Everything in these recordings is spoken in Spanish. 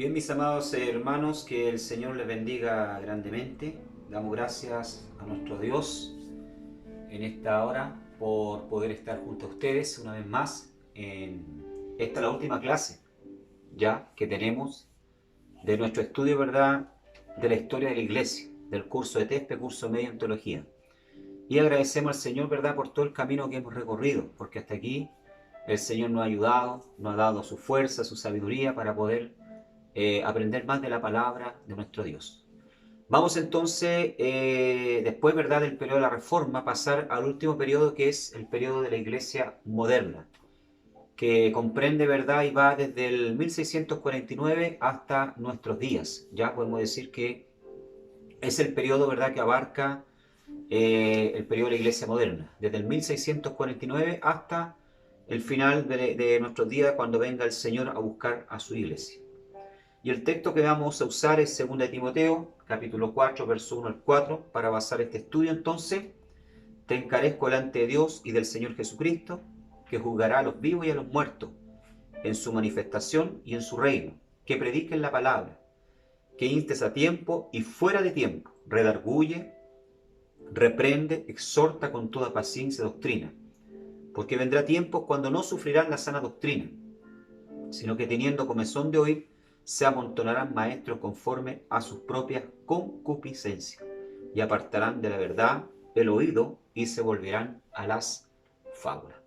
Bien, mis amados hermanos, que el Señor les bendiga grandemente. Damos gracias a nuestro Dios en esta hora por poder estar junto a ustedes una vez más en esta la última clase ya que tenemos de nuestro estudio, ¿verdad?, de la historia de la iglesia, del curso de TESPE, curso medio en teología. Y agradecemos al Señor, ¿verdad?, por todo el camino que hemos recorrido, porque hasta aquí el Señor nos ha ayudado, nos ha dado su fuerza, su sabiduría para poder aprender más de la palabra de nuestro Dios. Vamos entonces, después, ¿verdad?, del periodo de la Reforma, a pasar al último periodo, que es el periodo de la Iglesia moderna, que comprende, ¿verdad?, y va desde el 1649 hasta nuestros días. Ya podemos decir que es el periodo, ¿verdad?, que abarca el periodo de la Iglesia moderna, desde el 1649 hasta el final de nuestros días, cuando venga el Señor a buscar a su iglesia. Y el texto que vamos a usar es 2 Timoteo, capítulo 4, verso 1 al 4, para basar este estudio. Entonces, te encarezco delante de Dios y del Señor Jesucristo, que juzgará a los vivos y a los muertos, en su manifestación y en su reino, que prediquen la palabra, que instes a tiempo y fuera de tiempo, redarguye, reprende, exhorta con toda paciencia y doctrina, porque vendrá tiempo cuando no sufrirán la sana doctrina, sino que teniendo comezón de oír, se amontonarán maestros conforme a sus propias concupiscencias, y apartarán de la verdad el oído y se volverán a las fábulas.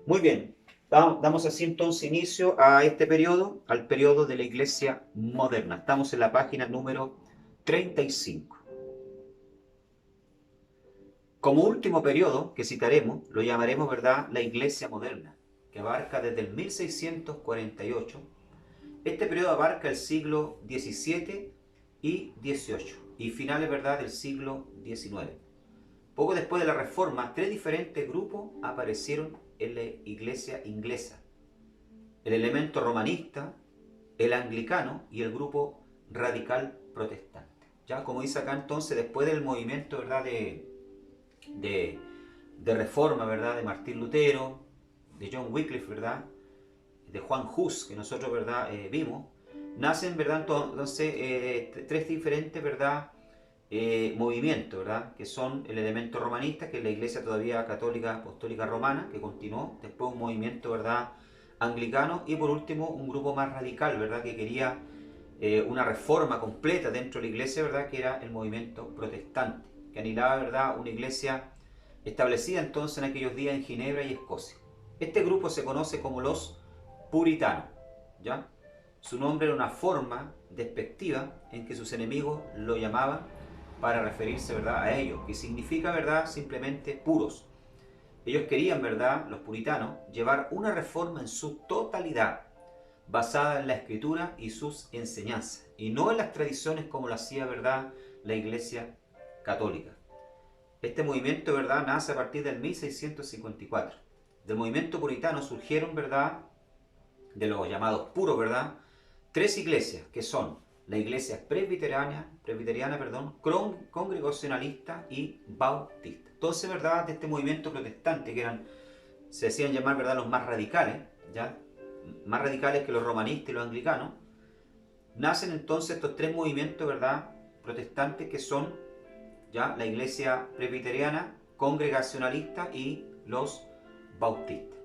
Muy bien, damos así entonces inicio a este periodo, al periodo de la Iglesia moderna. Estamos en la página número 35. Como último periodo que citaremos, lo llamaremos, ¿verdad?, la Iglesia moderna, que abarca desde el 1648. Este periodo abarca el siglo XVII y XVIII y finales, ¿verdad?, del siglo XIX. Poco después de la Reforma, tres diferentes grupos aparecieron en la Iglesia inglesa: el elemento romanista, el anglicano y el grupo radical protestante. Ya, como dice acá, entonces, después del movimiento, ¿verdad?, de, de reforma, ¿verdad?, de Martín Lutero, de John Wycliffe, ¿verdad?, de Juan Hus, que nosotros, ¿verdad?, vimos, nacen, ¿verdad?, entonces tres diferentes, ¿verdad?, movimientos, ¿verdad?, que son el elemento romanista, que es la Iglesia todavía católica apostólica romana, que continuó, después un movimiento, ¿verdad?, anglicano, y por último un grupo más radical, ¿verdad?, que quería una reforma completa dentro de la Iglesia, ¿verdad?, que era el movimiento protestante, que anhelaba, ¿verdad?, una iglesia establecida entonces en aquellos días en Ginebra y Escocia. Este grupo se conoce como los puritanos, ¿ya? Su nombre era una forma despectiva en que sus enemigos lo llamaban para referirse, ¿verdad?, a ellos, que significa, ¿verdad?, simplemente puros. Ellos querían, ¿verdad?, los puritanos, llevar una reforma en su totalidad, basada en la Escritura y sus enseñanzas, y no en las tradiciones como lo hacía, ¿verdad?, la Iglesia católica. Este movimiento, ¿verdad?, nace a partir del 1654. Del movimiento puritano surgieron, ¿verdad?, de los llamados puros, ¿verdad?, tres iglesias, que son la iglesia presbiteriana, congregacionalista y bautista. Entonces, ¿verdad?, de este movimiento protestante, que se hacían llamar, ¿verdad?, los más radicales, ¿ya?, más radicales que los romanistas y los anglicanos, nacen entonces estos tres movimientos, ¿verdad?, protestantes, que son, ya, la iglesia presbiteriana, congregacionalista y los bautistas,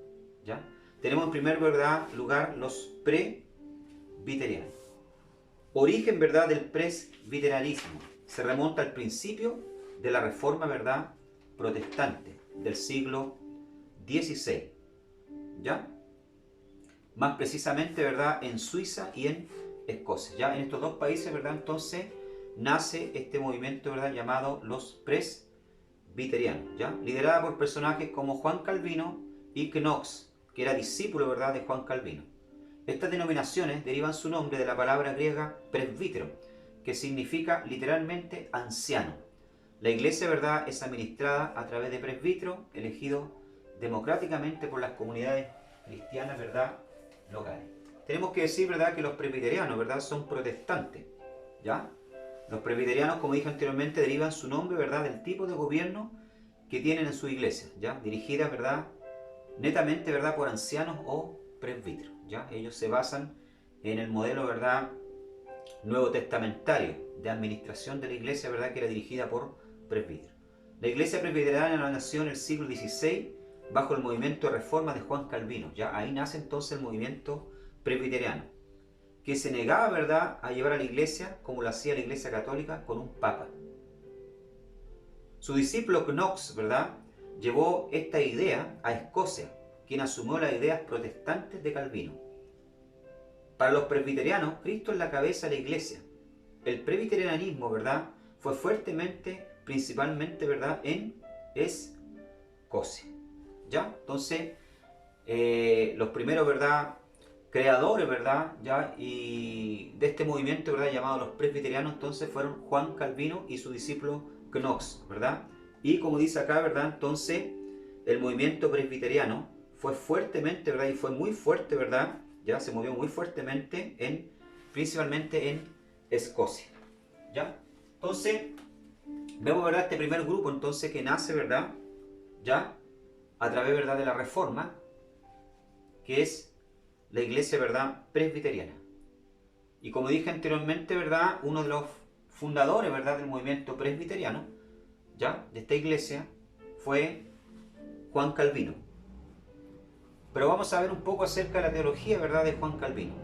¿ya? Tenemos en primer, ¿verdad?, lugar los presbiterianos. Origen, ¿verdad?, del presbiterianismo se remonta al principio de la reforma, ¿verdad?, protestante del siglo XVI, ¿ya? Más precisamente, ¿verdad?, en Suiza y en Escocia. Ya en estos dos países, ¿verdad?, entonces nace este movimiento, ¿verdad?, llamado los presbiterianos, ¿ya?, liderada por personajes como Juan Calvino y Knox, que era discípulo, ¿verdad?, de Juan Calvino. Estas denominaciones derivan su nombre de la palabra griega presbítero, que significa literalmente anciano. La iglesia, ¿verdad?, es administrada a través de presbíteros elegidos democráticamente por las comunidades cristianas, ¿verdad?, locales. Tenemos que decir, ¿verdad?, que los presbiterianos, ¿verdad?, son protestantes, ¿ya? Los presbiterianos, como dije anteriormente, derivan su nombre, ¿verdad?, del tipo de gobierno que tienen en su iglesia, ¿ya?, dirigida, ¿verdad?, netamente, ¿verdad?, por ancianos o presbíteros, ¿ya? Ellos se basan en el modelo, ¿verdad?, nuevo testamentario de administración de la iglesia, ¿verdad?, que era dirigida por presbíteros. La iglesia presbiteriana nació en el siglo XVI bajo el movimiento de reforma de Juan Calvino. Ya ahí nace entonces el movimiento presbiteriano, que se negaba, ¿verdad?, a llevar a la iglesia como lo hacía la iglesia católica con un papa. Su discípulo Knox, ¿verdad?, llevó esta idea a Escocia, quien asumió las ideas protestantes de Calvino. Para los presbiterianos, Cristo es la cabeza de la iglesia. El presbiterianismo, ¿verdad?, fue fuertemente, principalmente, ¿verdad?, en Escocia. ¿Ya? Entonces, los primeros, ¿verdad?, creadores, ¿verdad?, ya, y de este movimiento, ¿verdad?, llamado los presbiterianos, entonces fueron Juan Calvino y su discípulo Knox, ¿verdad? Y como dice acá, ¿verdad?, entonces el movimiento presbiteriano fue fuertemente, ¿verdad?, y fue muy fuerte, ¿verdad?, ya se movió muy fuertemente principalmente en Escocia, ¿ya? Entonces, vemos, ¿verdad?, este primer grupo, entonces, que nace, ¿verdad?, ya, a través, ¿verdad?, de la Reforma, que es la iglesia, ¿verdad?, presbiteriana. Y como dije anteriormente, ¿verdad?, uno de los fundadores, ¿verdad?, del movimiento presbiteriano, ¿ya?, de esta iglesia, fue Juan Calvino. Pero vamos a ver un poco acerca de la teología, ¿verdad?, de Juan Calvino.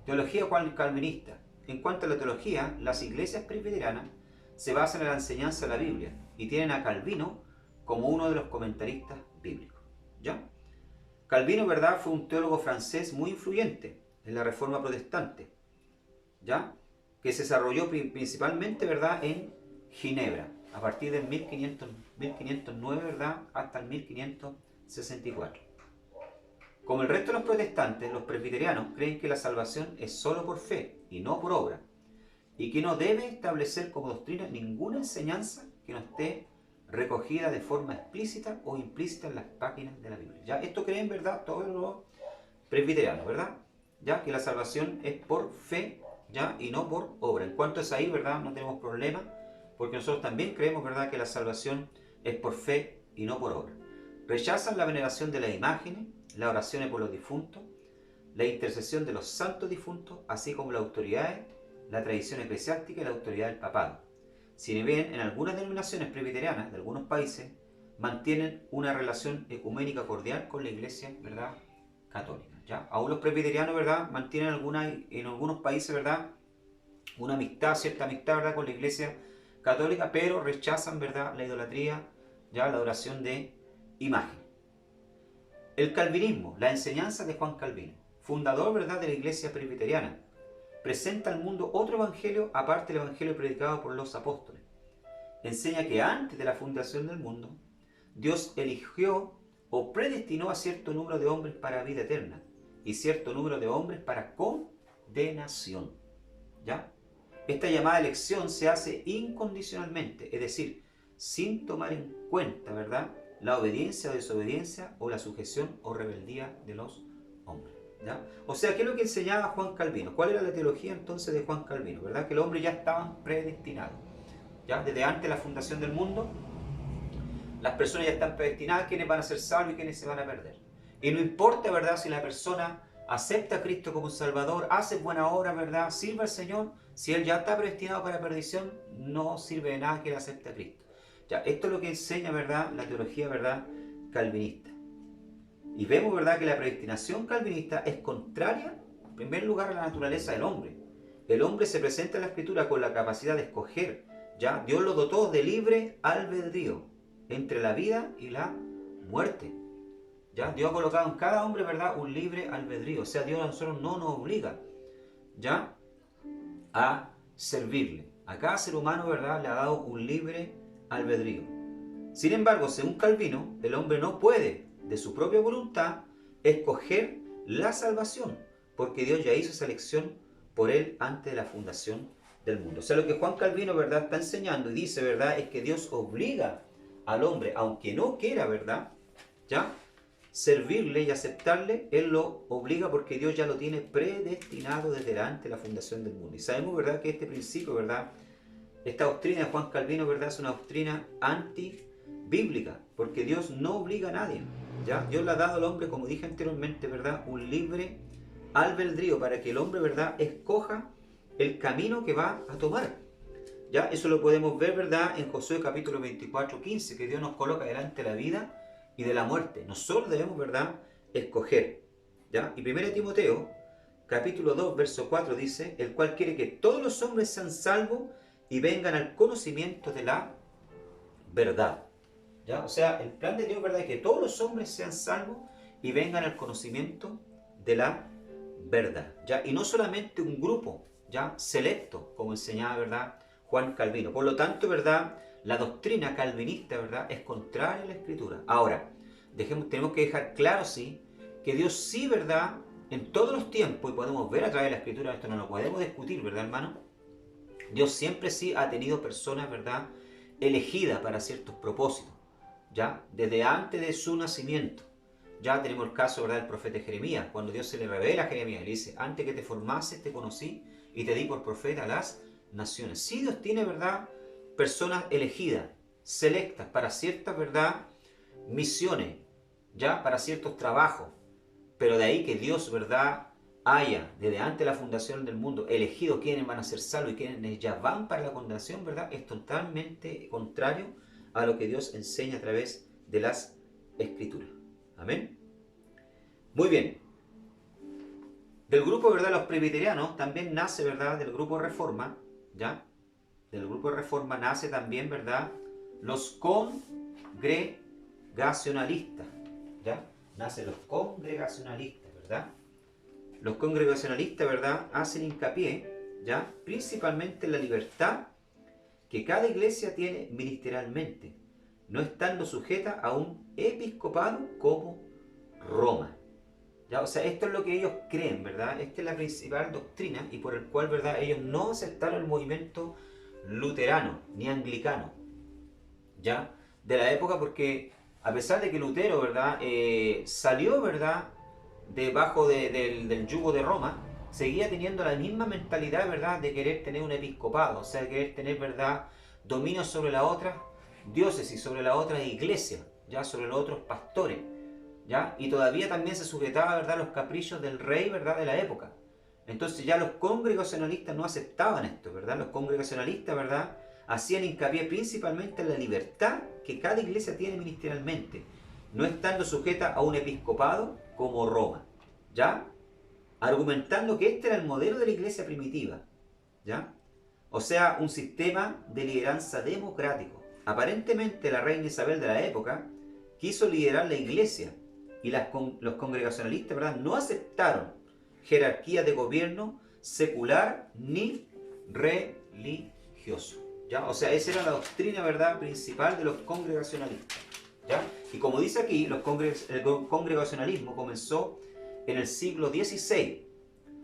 Teología calvinista. En cuanto a la teología, las iglesias presbiterianas se basan en la enseñanza de la Biblia y tienen a Calvino como uno de los comentaristas bíblicos, ¿ya? Calvino, ¿verdad?, fue un teólogo francés muy influyente en la Reforma protestante, ¿ya?, que se desarrolló principalmente, ¿verdad?, en Ginebra, a partir del 1509, ¿verdad?, hasta el 1564. Como el resto de los protestantes, los presbiterianos creen que la salvación es solo por fe y no por obra, y que no debe establecer como doctrina ninguna enseñanza que no esté recogida de forma explícita o implícita en las páginas de la Biblia. ¿Ya? Esto creen, ¿verdad?, todos los presbiterianos, ¿verdad? Ya que la salvación es por fe, ¿ya?, y no por obra. En cuanto es ahí, ¿verdad?, no tenemos problema, porque nosotros también creemos, ¿verdad?, que la salvación es por fe y no por obra. Rechazan la veneración de las imágenes, las oraciones por los difuntos, la intercesión de los santos difuntos, así como las autoridades, la tradición eclesiástica y la autoridad del papado. Si bien en algunas denominaciones presbiterianas de algunos países mantienen una relación ecuménica cordial con la iglesia, ¿verdad?, católica, ¿ya? Aún los presbiterianos, ¿verdad?, mantienen en algunos países, ¿verdad?, una amistad, cierta amistad, ¿verdad?, con la iglesia católica, pero rechazan, ¿verdad?, la idolatría, ¿ya?, la adoración de imágenes. El calvinismo, la enseñanza de Juan Calvino, fundador, ¿verdad?, de la iglesia presbiteriana, presenta al mundo otro evangelio aparte del evangelio predicado por los apóstoles. Enseña que antes de la fundación del mundo, Dios eligió o predestinó a cierto número de hombres para vida eterna y cierto número de hombres para condenación, ¿ya? Esta llamada elección se hace incondicionalmente, es decir, sin tomar en cuenta, ¿verdad?, la obediencia o desobediencia o la sujeción o rebeldía de los hombres, ¿ya? O sea, ¿qué es lo que enseñaba Juan Calvino? ¿Cuál era la teología entonces de Juan Calvino? ¿Verdad? Que el hombre ya estaba predestinado, ¿ya? Desde antes de la fundación del mundo, las personas ya están predestinadas, quiénes van a ser salvos y quiénes se van a perder. Y no importa, ¿verdad?, si la persona acepta a Cristo como Salvador, hace buena obra, ¿verdad?, sirve al Señor, si él ya está predestinado para perdición, no sirve de nada que él acepte a Cristo. Ya, esto es lo que enseña, ¿verdad?, la teología, ¿verdad?, calvinista. Y vemos, ¿verdad?, que la predestinación calvinista es contraria, en primer lugar, a la naturaleza del hombre. El hombre se presenta en la Escritura con la capacidad de escoger, ¿ya? Dios lo dotó de libre albedrío entre la vida y la muerte, ¿ya? Dios ha colocado en cada hombre, ¿verdad?, un libre albedrío. O sea, Dios a nosotros no nos obliga, ¿ya?, a servirle. A cada ser humano, ¿verdad?, le ha dado un libre albedrío. Sin embargo, según Calvino, el hombre no puede, de su propia voluntad, escoger la salvación, porque Dios ya hizo esa elección por él antes de la fundación del mundo. O sea, lo que Juan Calvino, ¿verdad?, está enseñando y dice, ¿verdad?, es que Dios obliga al hombre, aunque no quiera, ¿verdad?, ¿ya?, servirle y aceptarle, él lo obliga porque Dios ya lo tiene predestinado desde antes de la fundación del mundo. Y sabemos, ¿verdad?, que este principio, ¿verdad?, esta doctrina de Juan Calvino, ¿verdad?, es una doctrina antibíblica, porque Dios no obliga a nadie, ¿ya? Dios le ha dado al hombre, como dije anteriormente, ¿verdad?, un libre albedrío para que el hombre, ¿verdad?, escoja el camino que va a tomar. ¿Ya? Eso lo podemos ver, ¿verdad?, en Josué capítulo 24, 15, que Dios nos coloca delante de la vida y de la muerte. Nosotros debemos, ¿verdad?, escoger. ¿Ya? Y 1 Timoteo capítulo 2, verso 4 dice, el cual quiere que todos los hombres sean salvos y vengan al conocimiento de la verdad. ¿Ya? O sea, el plan de Dios, ¿verdad?, es que todos los hombres sean salvos y vengan al conocimiento de la verdad. ¿Ya? Y no solamente un grupo, ¿ya?, selecto, como enseñaba, ¿verdad?, Juan Calvino. Por lo tanto, ¿verdad?, la doctrina calvinista, ¿verdad?, es contraria a la Escritura. Ahora, tenemos que dejar claro, sí, que Dios sí, ¿verdad?, en todos los tiempos, y podemos ver a través de la Escritura, esto no lo podemos discutir, ¿verdad, hermano? Dios siempre sí ha tenido personas, ¿verdad?, elegidas para ciertos propósitos, ¿ya? Desde antes de su nacimiento. Ya tenemos el caso, ¿verdad?, del profeta Jeremías, cuando Dios se le revela a Jeremías, le dice, antes que te formases te conocí y te di por profeta a las naciones. Sí, Dios tiene, ¿verdad?, personas elegidas, selectas para ciertas, ¿verdad?, misiones, ya, para ciertos trabajos, pero de ahí que Dios, ¿verdad?, haya, desde antes de la fundación del mundo, elegido quiénes van a ser salvos y quiénes ya van para la condenación, ¿verdad?, es totalmente contrario a lo que Dios enseña a través de las Escrituras. Amén. Muy bien. Del grupo, ¿verdad?, los presbiterianos también nace, ¿verdad?, del grupo Reforma, ¿ya? Del grupo Reforma nace también, ¿verdad?, los congregacionalistas, ¿ya? Nacen los congregacionalistas, ¿verdad? Los congregacionalistas, ¿verdad?, hacen hincapié, ¿ya?, principalmente en la libertad que cada iglesia tiene ministerialmente, no estando sujeta a un episcopado como Roma. ¿Ya? O sea, esto es lo que ellos creen, ¿verdad? Esta es la principal doctrina y por el cual, ¿verdad?, ellos no aceptaron el movimiento luterano ni anglicano, ¿ya?, de la época, porque a pesar de que Lutero, ¿verdad?, salió, ¿verdad?, debajo del yugo de Roma, seguía teniendo la misma mentalidad, ¿verdad?, de querer tener un episcopado, o sea, de querer tener, ¿verdad?, dominio sobre la otra diócesis, sobre la otra iglesia, ya, sobre los otros pastores, ¿ya? Y todavía también se sujetaba, ¿verdad?, a los caprichos del rey, ¿verdad?, de la época. Entonces ya los congregacionalistas no aceptaban esto, ¿verdad? Los congregacionalistas, ¿verdad?, hacían hincapié principalmente en la libertad que cada iglesia tiene ministerialmente, no estando sujeta a un episcopado como Roma, ¿ya? Argumentando que este era el modelo de la iglesia primitiva, ¿ya? O sea, un sistema de lideranza democrático. Aparentemente la reina Isabel de la época quiso liderar la iglesia y los congregacionalistas, ¿verdad?, no aceptaron jerarquía de gobierno secular ni religioso, ¿ya? O sea, esa era la doctrina, ¿verdad?, principal de los congregacionalistas, ¿ya? Y como dice aquí, el congregacionalismo comenzó en el siglo XVI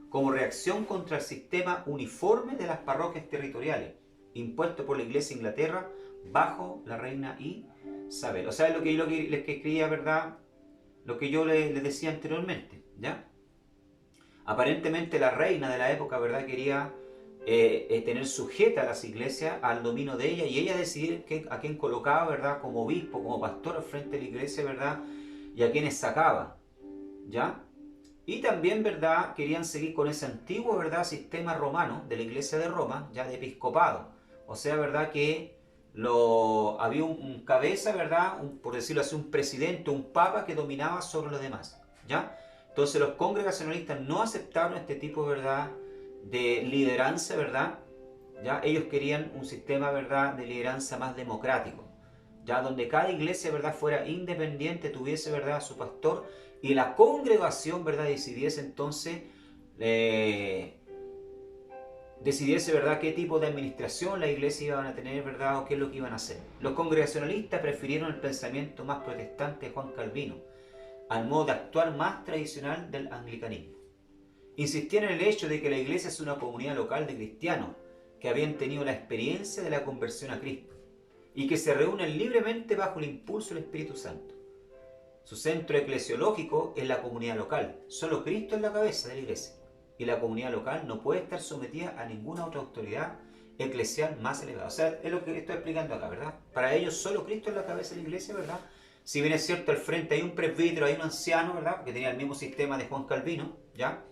como reacción contra el sistema uniforme de las parroquias territoriales impuesto por la Iglesia de Inglaterra bajo la reina Isabel. O sea, es lo que les escribía, ¿verdad?, lo que yo les decía anteriormente, ¿ya? Aparentemente la reina de la época, ¿verdad?, quería tener sujeta a las iglesias al dominio de ella y ella decidir a quién colocaba, ¿verdad?, como obispo, como pastor al frente de la iglesia, ¿verdad?, y a quiénes sacaba, ¿ya? Y también, ¿verdad?, querían seguir con ese antiguo, ¿verdad?, sistema romano de la iglesia de Roma, ya de episcopado. O sea, ¿verdad?, que había un cabeza, ¿verdad?, por decirlo así, un presidente, un papa que dominaba sobre los demás, ¿ya? Entonces los congregacionalistas no aceptaron este tipo, ¿verdad?, de lideranza, ¿verdad? ¿Ya? Ellos querían un sistema, ¿verdad?, de lideranza más democrático, ya, donde cada iglesia, ¿verdad?, fuera independiente, tuviese, ¿verdad?, su pastor y la congregación, ¿verdad?, decidiese entonces ¿verdad?, qué tipo de administración la iglesia iban a tener, ¿verdad?, o qué es lo que iban a hacer. Los congregacionalistas prefirieron el pensamiento más protestante de Juan Calvino al modo de actuar más tradicional del anglicanismo. Insistían en el hecho de que la iglesia es una comunidad local de cristianos que habían tenido la experiencia de la conversión a Cristo y que se reúnen libremente bajo el impulso del Espíritu Santo. Su centro eclesiológico es la comunidad local. Solo Cristo es la cabeza de la iglesia y la comunidad local no puede estar sometida a ninguna otra autoridad eclesial más elevada. O sea, es lo que estoy explicando acá, ¿verdad? Para ellos solo Cristo es la cabeza de la iglesia, ¿verdad? Si bien es cierto, al frente hay un presbítero, hay un anciano, ¿verdad?, que tenía el mismo sistema de Juan Calvino, ¿ya?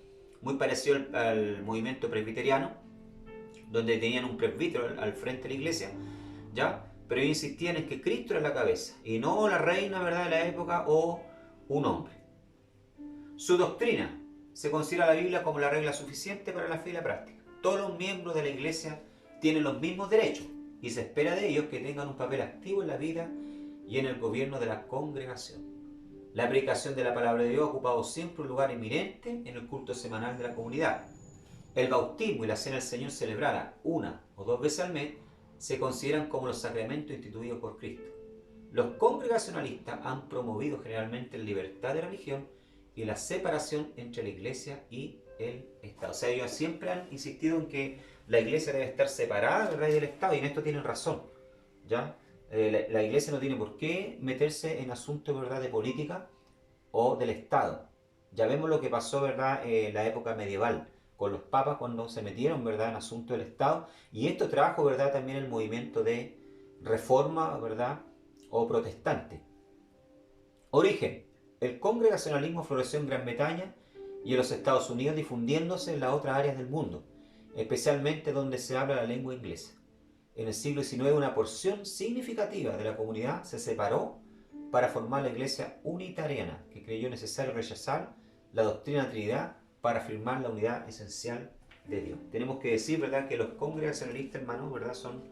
muy parecido al movimiento presbiteriano, donde tenían un presbítero al frente de la iglesia, ¿ya? Pero ellos insistían en que Cristo era la cabeza, y no la reina, ¿verdad?, de la época o un hombre. Su doctrina: se considera la Biblia como la regla suficiente para la fe y la práctica. Todos los miembros de la iglesia tienen los mismos derechos, y se espera de ellos que tengan un papel activo en la vida y en el gobierno de la congregación. La predicación de la palabra de Dios ha ocupado siempre un lugar eminente en el culto semanal de la comunidad. El bautismo y la cena del Señor, celebrada una o dos veces al mes, se consideran como los sacramentos instituidos por Cristo. Los congregacionalistas han promovido generalmente la libertad de religión y la separación entre la iglesia y el Estado. O sea, ellos siempre han insistido en que la iglesia debe estar separada, ¿verdad?, del Estado, y en esto tienen razón, ¿ya? La iglesia no tiene por qué meterse en asuntos, ¿verdad?, de política o del Estado. Ya vemos lo que pasó, ¿verdad?, en la época medieval con los papas cuando se metieron, ¿verdad?, en asuntos del Estado, y esto trajo, ¿verdad?, también el movimiento de reforma, ¿verdad?, o protestante. Origen: el congregacionalismo floreció en Gran Bretaña y en los Estados Unidos, difundiéndose en las otras áreas del mundo, especialmente donde se habla la lengua inglesa. En el siglo XIX, una porción significativa de la comunidad se separó para formar la Iglesia Unitariana, que creyó necesario rechazar la doctrina de la Trinidad para afirmar la unidad esencial de Dios. Tenemos que decir, ¿verdad?, que los congregacionalistas, hermanos, ¿verdad?, son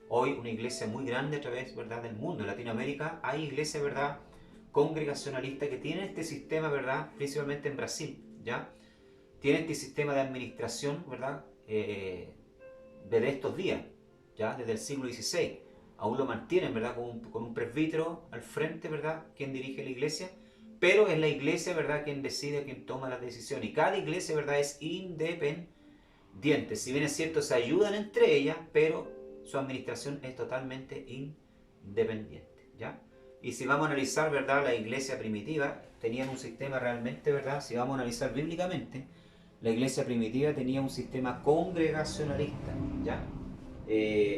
hoy una iglesia muy grande a través, ¿verdad?, del mundo. En Latinoamérica hay iglesias, ¿verdad?, congregacionalistas que tienen este sistema, ¿verdad?, principalmente en Brasil, ¿ya? Tienen este sistema de administración, ¿verdad?, desde estos días, ¿ya?, desde el siglo XVI. Aún lo mantienen, ¿verdad?, con un presbítero al frente, ¿verdad?, quien dirige la iglesia, pero es la iglesia, ¿verdad?, quien decide, quien toma las decisiones. Y cada iglesia, ¿verdad?, es independiente. Si bien es cierto, se ayudan entre ellas, pero su administración es totalmente independiente, ¿ya? Y si vamos a analizar, ¿verdad?, la iglesia primitiva, tenían un sistema realmente, ¿verdad?, si vamos a analizar bíblicamente, la iglesia primitiva tenía un sistema congregacionalista, ¿ya?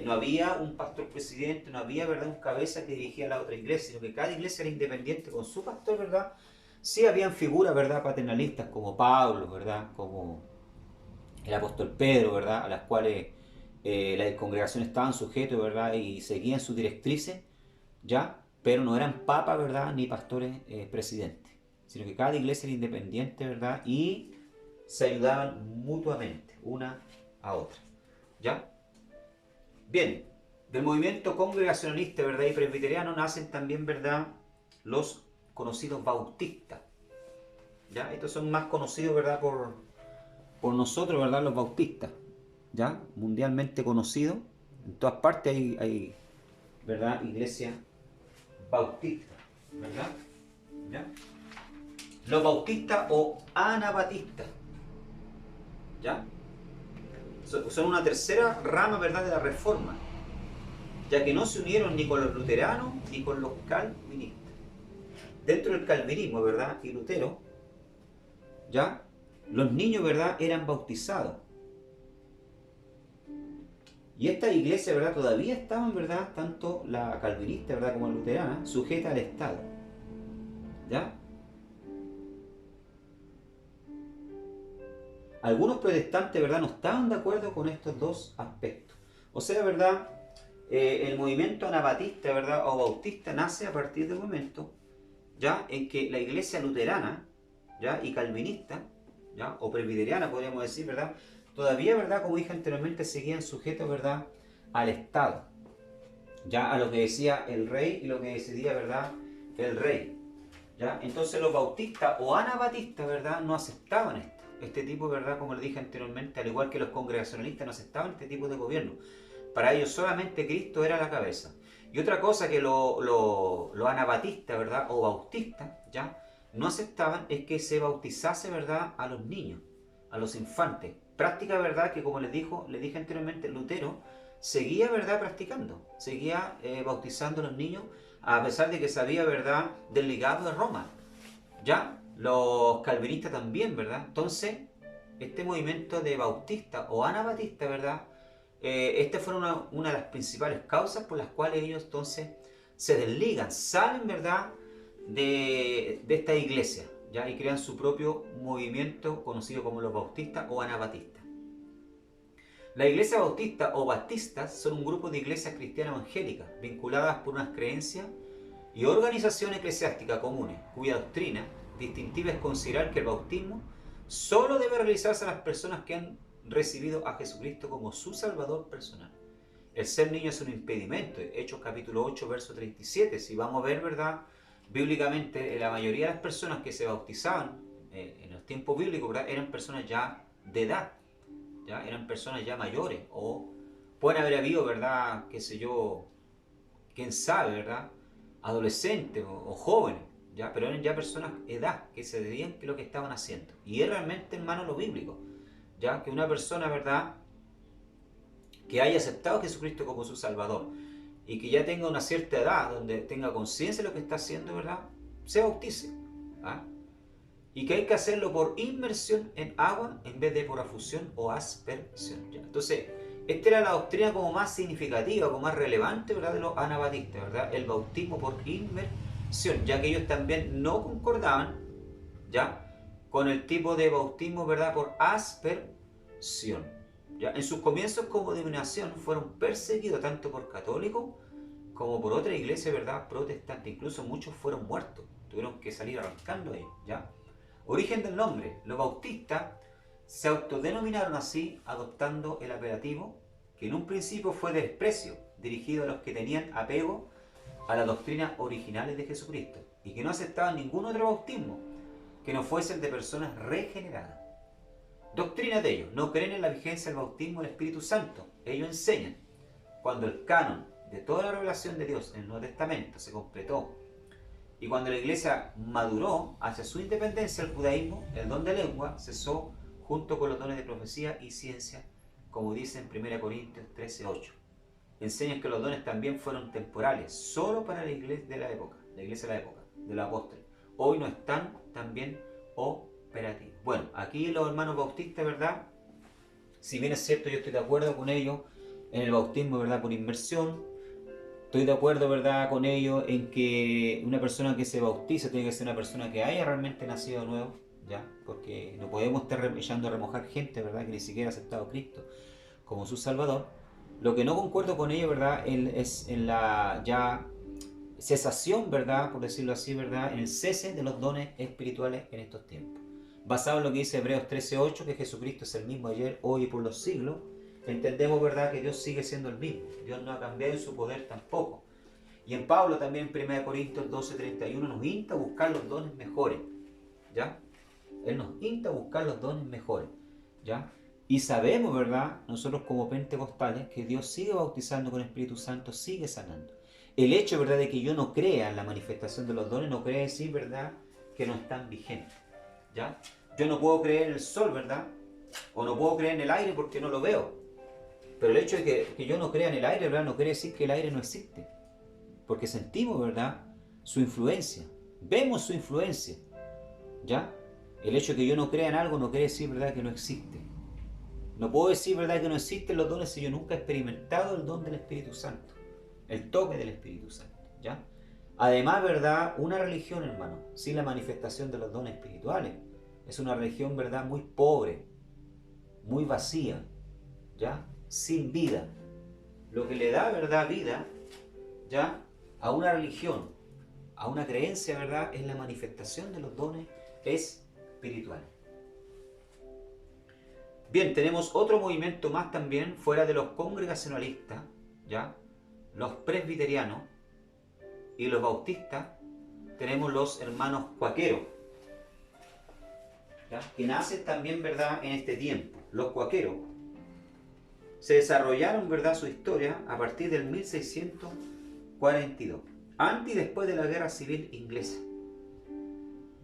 No había un pastor presidente, no había, ¿verdad?, un cabeza que dirigía la otra iglesia, sino que cada iglesia era independiente con su pastor, ¿verdad? Sí habían figuras, ¿verdad?, paternalistas como Pablo, ¿verdad?, como el apóstol Pedro, ¿verdad?, a las cuales las congregaciones estaban sujetos, ¿verdad?, y seguían sus directrices, ¿ya? Pero no eran papas, ¿verdad?, ni pastores presidentes, sino que cada iglesia era independiente, ¿verdad?, y se ayudaban mutuamente, una a otra, ¿ya? Bien, del movimiento congregacionalista, ¿verdad?, y presbiteriano nacen también, ¿verdad?, los conocidos bautistas, ¿ya? Estos son más conocidos, ¿verdad?, por nosotros, ¿verdad?, los bautistas, ¿ya? Mundialmente conocidos. En todas partes hay ¿verdad?, iglesia bautista, ¿verdad? ¿Ya? Los bautistas o anabatistas, ¿ya?, son una tercera rama, ¿verdad?, de la reforma, ya que no se unieron ni con los luteranos ni con los calvinistas. Dentro del calvinismo, ¿verdad?, y Lutero, ¿ya?, los niños, ¿verdad?, eran bautizados. Y estas iglesias, ¿verdad?, todavía estaban, ¿verdad?, tanto la calvinista, ¿verdad?, como la luterana, sujeta al Estado, ¿ya? Algunos protestantes, ¿verdad?, no estaban de acuerdo con estos dos aspectos. O sea, ¿verdad?, el movimiento anabatista, ¿verdad?, o bautista nace a partir del momento, ¿ya?, en que la iglesia luterana, ¿ya?, y calvinista, ¿ya?, o presbiteriana, podríamos decir, ¿verdad?, todavía, ¿verdad?, como dije anteriormente, seguían sujetos, ¿verdad?, al Estado, ya, a lo que decía el rey y lo que decidía, ¿verdad?, el rey, ¿ya? Entonces los bautistas o anabatistas, ¿verdad?, no aceptaban este tipo, ¿verdad?, como les dije anteriormente, al igual que los congregacionalistas no aceptaban este tipo de gobierno. Para ellos solamente Cristo era la cabeza. Y otra cosa que los anabatistas, ¿verdad?, o bautistas, ¿ya?, no aceptaban es que se bautizase, ¿verdad?, a los niños, a los infantes. Práctica, ¿verdad?, que como les dije anteriormente, Lutero seguía, ¿verdad?, practicando, seguía bautizando a los niños, a pesar de que sabía, ¿verdad?, del legado de Roma, ¿ya? Los calvinistas también, ¿verdad? Entonces, este movimiento de bautista o anabatista, ¿verdad?, esta fue una de las principales causas por las cuales ellos entonces se desligan, salen, ¿verdad?, de esta iglesia, ¿ya? Y crean su propio movimiento conocido como los bautistas o anabatistas. La iglesia bautista o baptistas son un grupo de iglesias cristianas evangélicas vinculadas por unas creencias y organización eclesiástica comunes, cuya doctrina distintiva es considerar que el bautismo solo debe realizarse a las personas que han recibido a Jesucristo como su Salvador personal. El ser niño es un impedimento. Hechos capítulo 8, verso 37. Si vamos a ver, ¿verdad? Bíblicamente, la mayoría de las personas que se bautizaban en los tiempos bíblicos, ¿verdad? Eran personas ya de edad, ¿ya? Eran personas ya mayores, o pueden haber habido, ¿verdad? Qué sé yo, quién sabe, ¿verdad? Adolescentes o jóvenes, ¿ya? Pero eran ya personas de edad que se veían que lo que estaban haciendo. Y es realmente, hermano, lo bíblico, ¿ya? Que una persona, ¿verdad?, que haya aceptado a Jesucristo como su Salvador y que ya tenga una cierta edad, donde tenga conciencia de lo que está haciendo, ¿verdad?, se bautice. ¿Ah? Y que hay que hacerlo por inmersión en agua en vez de por afusión o aspersión. ¿Ya? Entonces, esta era la doctrina como más significativa, como más relevante, ¿verdad?, de los anabatistas, ¿verdad?, el bautismo por inmersión, ya que ellos también no concordaban, ¿ya?, con el tipo de bautismo, ¿verdad?, por aspersión. ¿Ya? En sus comienzos como denominación fueron perseguidos tanto por católicos como por otra iglesia, ¿verdad?, protestante. Incluso muchos fueron muertos, tuvieron que salir arrancando ellos. ¿Ya? Origen del nombre: los bautistas se autodenominaron así, adoptando el apelativo que en un principio fue de desprecio, dirigido a los que tenían apego a las doctrinas originales de Jesucristo y que no aceptaban ningún otro bautismo que no fuese el de personas regeneradas. Doctrina de ellos: no creen en la vigencia del bautismo del Espíritu Santo. Ellos enseñan, cuando el canon de toda la revelación de Dios en el Nuevo Testamento se completó y cuando la iglesia maduró hacia su independencia del judaísmo, el don de lengua cesó junto con los dones de profecía y ciencia, como dice en 1 Corintios 13:8. Enseñan que los dones también fueron temporales, solo para la iglesia de la época, de los apóstoles. Hoy no están también operativos. Bueno, aquí los hermanos bautistas, ¿verdad?, si bien es cierto, yo estoy de acuerdo con ellos en el bautismo, ¿verdad?, por inmersión. Estoy de acuerdo, ¿verdad?, con ellos en que una persona que se bautiza tiene que ser una persona que haya realmente nacido de nuevo, ¿ya? Porque no podemos estar echando a remojar gente, ¿verdad?, que ni siquiera ha aceptado a Cristo como su Salvador. Lo que no concuerdo con ellos, ¿verdad?, es en la ya cesación, ¿verdad?, por decirlo así, ¿verdad?, en el cese de los dones espirituales en estos tiempos. Basado en lo que dice Hebreos 13:8, que Jesucristo es el mismo ayer, hoy y por los siglos, entendemos, ¿verdad?, que Dios sigue siendo el mismo. Dios no ha cambiado en su poder tampoco. Y en Pablo también, en 1 Corintios 12:31, nos insta a buscar los dones mejores, ¿ya? Él nos insta a buscar los dones mejores, ¿ya? Y sabemos, ¿verdad?, nosotros como pentecostales, que Dios sigue bautizando con el Espíritu Santo, sigue sanando. El hecho, ¿verdad?, de que yo no crea en la manifestación de los dones no quiere decir, ¿verdad?, que no están vigentes, ¿ya? Yo no puedo creer en el sol, ¿verdad?, o no puedo creer en el aire porque no lo veo. Pero el hecho de que yo no crea en el aire, ¿verdad?, no quiere decir que el aire no existe. Porque sentimos, ¿verdad?, su influencia. Vemos su influencia, ¿ya? El hecho de que yo no crea en algo no quiere decir, ¿verdad?, que no existe. No puedo decir, ¿verdad?, que no existen los dones si yo nunca he experimentado el don del Espíritu Santo, el toque del Espíritu Santo, ¿ya? Además, ¿verdad?, una religión, hermano, sin la manifestación de los dones espirituales, es una religión, ¿verdad?, muy pobre, muy vacía, ¿ya?, sin vida. Lo que le da, ¿verdad?, vida, ¿ya?, a una religión, a una creencia, ¿verdad?, es la manifestación de los dones espirituales. Bien, tenemos otro movimiento más también fuera de los congregacionalistas, ¿ya?, los presbiterianos y los bautistas. Tenemos los hermanos cuáqueros, ¿ya?, que nacen también, ¿verdad?, en este tiempo. Los cuáqueros se desarrollaron, ¿verdad?, su historia a partir del 1642, antes y después de la Guerra Civil Inglesa.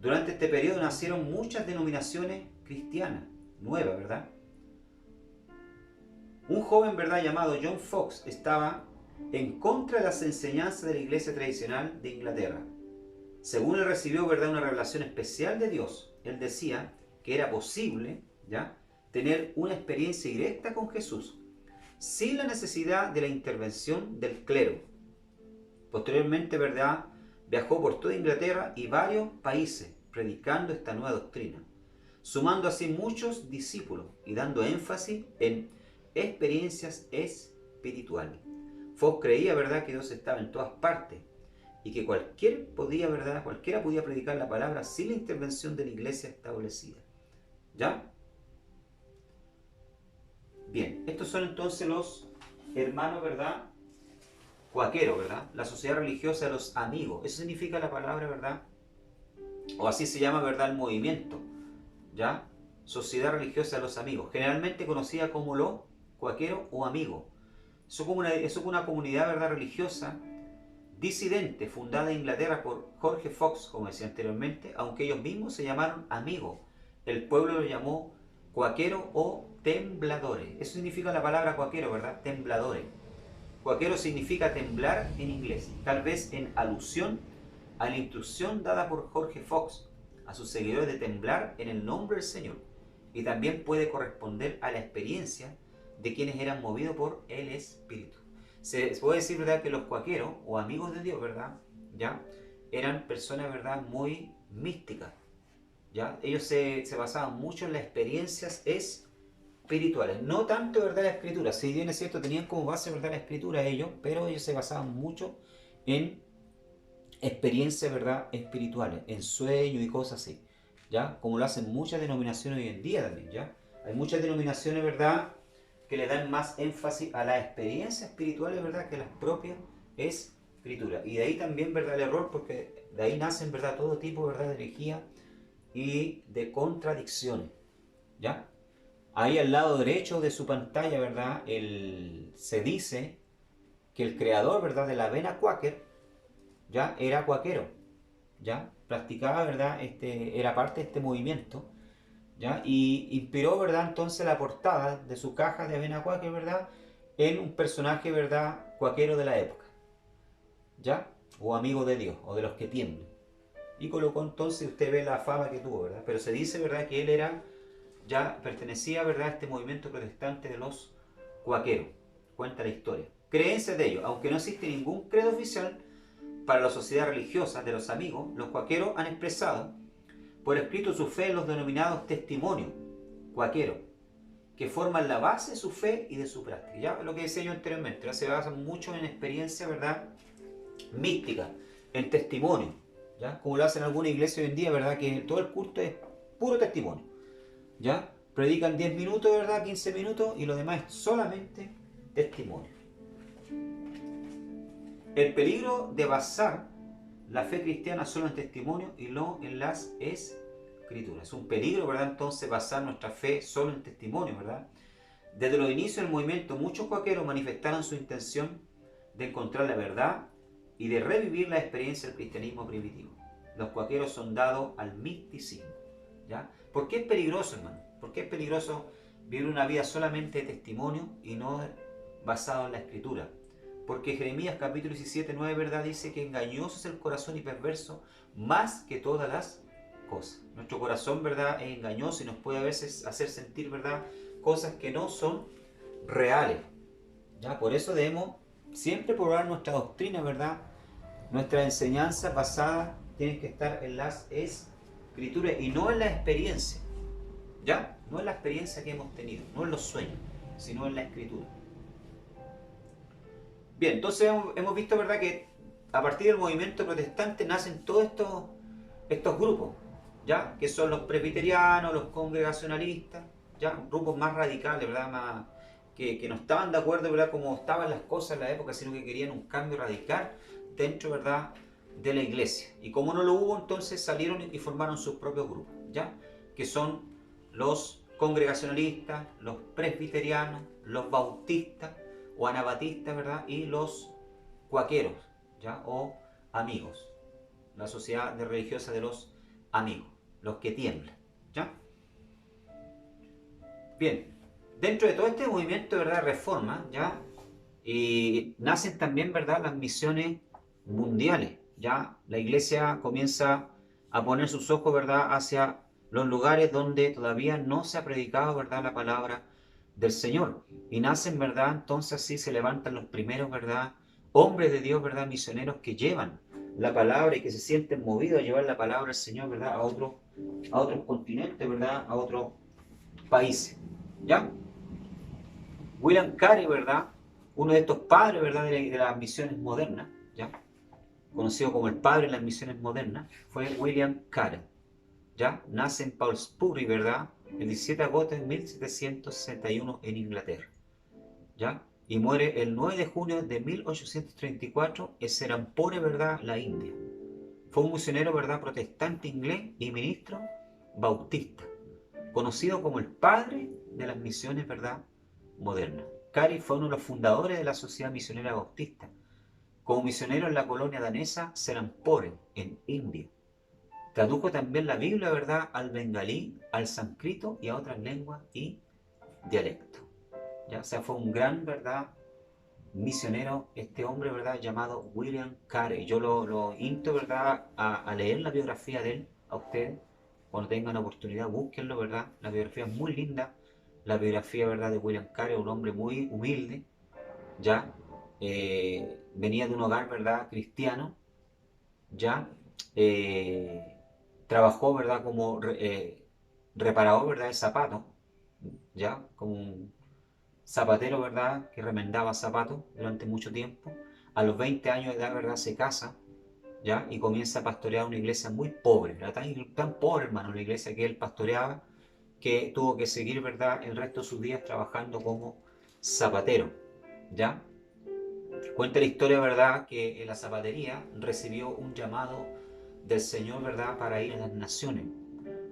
Durante este periodo nacieron muchas denominaciones cristianas nuevas, ¿verdad? Un joven, ¿verdad?, llamado John Fox estaba en contra de las enseñanzas de la iglesia tradicional de Inglaterra. Según él recibió, ¿verdad?, una revelación especial de Dios. Él decía que era posible, ¿ya?, tener una experiencia directa con Jesús sin la necesidad de la intervención del clero. Posteriormente, ¿verdad?, viajó por toda Inglaterra y varios países, predicando esta nueva doctrina, sumando así muchos discípulos y dando énfasis en experiencias espirituales. Fox creía, ¿verdad?, que Dios estaba en todas partes y que cualquiera podía predicar la palabra sin la intervención de la iglesia establecida. ¿Ya? Bien, estos son entonces los hermanos, ¿verdad?, cuáqueros, ¿verdad? La sociedad religiosa de los amigos. Eso significa la palabra, ¿verdad? O así se llama, ¿verdad?, el movimiento. ¿Ya? Sociedad religiosa de los amigos. Generalmente conocida como los cuáqueros o amigos. Eso es una comunidad, ¿verdad?, religiosa disidente, fundada en Inglaterra por George Fox, como decía anteriormente, aunque ellos mismos se llamaron amigos. El pueblo lo llamó cuáqueros o tembladores. Eso significa la palabra cuáquero, ¿verdad? Tembladores. Cuáquero significa temblar en inglés, tal vez en alusión a la instrucción dada por George Fox a sus seguidores de temblar en el nombre del Señor. Y también puede corresponder a la experiencia de quienes eran movidos por el Espíritu. Se puede decir, ¿verdad?, que los cuáqueros o amigos de Dios, ¿verdad?, ¿ya?, eran personas, ¿verdad?, muy místicas. ¿Ya? Ellos se basaban mucho en las experiencias espirituales, no tanto, ¿verdad?, la escritura. Si bien es cierto, tenían como base, ¿verdad?, la escritura ellos, pero ellos se basaban mucho en experiencias, ¿verdad?, espirituales, en sueños y cosas así, ¿ya? Como lo hacen muchas denominaciones hoy en día también, ¿ya? Hay muchas denominaciones, ¿verdad?, que le dan más énfasis a las experiencias espirituales, ¿verdad?, que las propias escrituras. Y de ahí también, ¿verdad?, el error, porque de ahí nacen, ¿verdad?, todo tipo, ¿verdad?, de herejía y de contradicciones, ¿ya? Ahí al lado derecho de su pantalla, ¿verdad?, se dice que el creador, ¿verdad?, de la avena Quaker, ¿ya?, era cuáquero, ¿ya? Practicaba, ¿verdad?, era parte de este movimiento, ¿ya? Y inspiró, ¿verdad?, entonces la portada de su caja de avena Quaker, ¿verdad?, en un personaje, ¿verdad?, cuáquero de la época, ¿ya? O amigo de Dios, o de los que tiemblan. Y colocó entonces, usted ve la fama que tuvo, ¿verdad? Pero se dice, ¿verdad?, que él pertenecía, ¿verdad?, a este movimiento protestante de los cuáqueros. Cuenta la historia. Creencias de ellos. Aunque no existe ningún credo oficial para la sociedad religiosa de los amigos, los cuáqueros han expresado por escrito su fe en los denominados testimonios cuáqueros, que forman la base de su fe y de su práctica. Ya lo que decía yo anteriormente, ¿ya? Se basan mucho en experiencia, ¿verdad?, mística, en testimonio, ¿ya? Como lo hacen alguna iglesia hoy en día, ¿verdad?, que todo el culto es puro testimonio, ¿ya? Predican 10 minutos, ¿verdad?, 15 minutos, y lo demás es solamente testimonio. El peligro de basar la fe cristiana solo en testimonio y no en las escrituras. Es un peligro, ¿verdad?, entonces basar nuestra fe solo en testimonio, ¿verdad? Desde los inicios del movimiento, muchos cuáqueros manifestaron su intención de encontrar la verdad y de revivir la experiencia del cristianismo primitivo. Los cuáqueros son dados al misticismo, ¿ya? ¿Por qué es peligroso, hermano? ¿Por qué es peligroso vivir una vida solamente de testimonio y no basado en la escritura? Porque Jeremías capítulo 17, 9, ¿verdad?, dice que engañoso es el corazón y perverso más que todas las cosas. Nuestro corazón, ¿verdad?, es engañoso y nos puede a veces hacer sentir, ¿verdad?, cosas que no son reales, ¿ya? Por eso debemos siempre probar nuestra doctrina, ¿verdad? Nuestras enseñanzas basadas tienen que estar en las escrituras y no en la experiencia, ¿ya? No en la experiencia que hemos tenido, no en los sueños, sino en la escritura. Bien, entonces hemos visto, ¿verdad?, que a partir del movimiento protestante nacen todos estos grupos, ¿ya? Que son los presbiterianos, los congregacionalistas, ¿ya? Grupos más radicales, ¿verdad? Que no estaban de acuerdo, ¿verdad?, como estaban las cosas en la época, sino que querían un cambio radical dentro, ¿verdad?, de la iglesia. Y como no lo hubo, entonces salieron y formaron sus propios grupos, ¿ya? Que son los congregacionalistas, los presbiterianos, los bautistas o anabatistas, ¿verdad?, y los cuáqueros, ¿ya?, o amigos, la sociedad religiosa de los amigos, los que tiemblan, ¿ya? Bien, dentro de todo este movimiento, ¿verdad?, reforma, ¿ya?, y nacen también, ¿verdad?, las misiones mundiales, ¿ya? La iglesia comienza a poner sus ojos, ¿verdad?, hacia los lugares donde todavía no se ha predicado, ¿verdad?, la palabra del Señor. Y nacen, ¿verdad?, entonces así se levantan los primeros, ¿verdad?, hombres de Dios, ¿verdad?, misioneros que llevan la palabra y que se sienten movidos a llevar la palabra del Señor, ¿verdad? A otros continentes, ¿verdad? A otros países, ¿ya? William Carey, ¿verdad? Uno de estos padres, ¿verdad? De las misiones modernas, ¿ya? Conocido como el padre de las misiones modernas, fue William Carey, ¿ya? Nace en Paulsbury, ¿verdad? El 17 de agosto de 1761 en Inglaterra, ¿ya? Y muere el 9 de junio de 1834 en Serampore, ¿verdad? La India. Fue un misionero, ¿verdad? Protestante inglés y ministro bautista, conocido como el padre de las misiones, ¿verdad? Modernas. Carey fue uno de los fundadores de la Sociedad Misionera Bautista, como misionero en la colonia danesa Serampore, en India. Tradujo también la Biblia, ¿verdad?, al bengalí, al sánscrito y a otras lenguas y dialectos. ¿Ya? O sea, fue un gran, ¿verdad?, misionero, este hombre, ¿verdad?, llamado William Carey. Yo lo insto, ¿verdad?, a leer la biografía de él, a ustedes. Cuando tengan la oportunidad, búsquenlo, ¿verdad? La biografía es muy linda. La biografía, ¿verdad?, de William Carey, un hombre muy humilde, ¿ya? Venía de un hogar, ¿verdad?, cristiano, ¿ya? Eh, Trabajó, ¿verdad?, como reparador, ¿verdad?, de zapatos, ¿ya? Como un zapatero, ¿verdad?, que remendaba zapatos durante mucho tiempo. A los 20 años de edad, ¿verdad?, se casa, ¿ya? Y comienza a pastorear una iglesia muy pobre, era tan pobre, hermano, la iglesia que él pastoreaba, que tuvo que seguir, ¿verdad?, el resto de sus días trabajando como zapatero, ¿ya? Cuenta la historia, ¿verdad?, que en la zapatería recibió un llamado del Señor, ¿verdad?, para ir a las naciones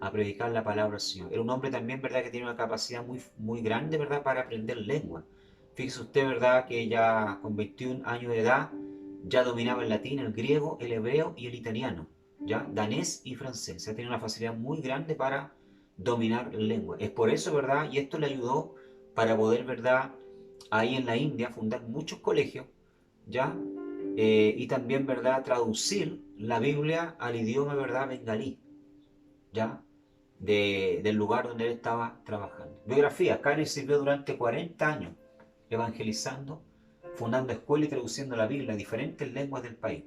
a predicar la palabra del Señor. Era un hombre también, ¿verdad?, que tiene una capacidad muy grande, ¿verdad?, para aprender lengua. Fíjese usted, ¿verdad?, que ya con 21 años de edad ya dominaba el latín, el griego, el hebreo y el italiano, ¿ya? Danés y francés. O sea, tenía una facilidad muy grande para dominar lengua. Es por eso, ¿verdad?, y esto le ayudó para poder, ¿verdad?, ahí en la India fundar muchos colegios, ¿ya? Y también, ¿verdad?, traducir la Biblia al idioma, ¿verdad?, bengalí, ¿ya? Del lugar donde él estaba trabajando. Biografía: Carey sirvió durante 40 años evangelizando, fundando escuelas y traduciendo la Biblia a diferentes lenguas del país.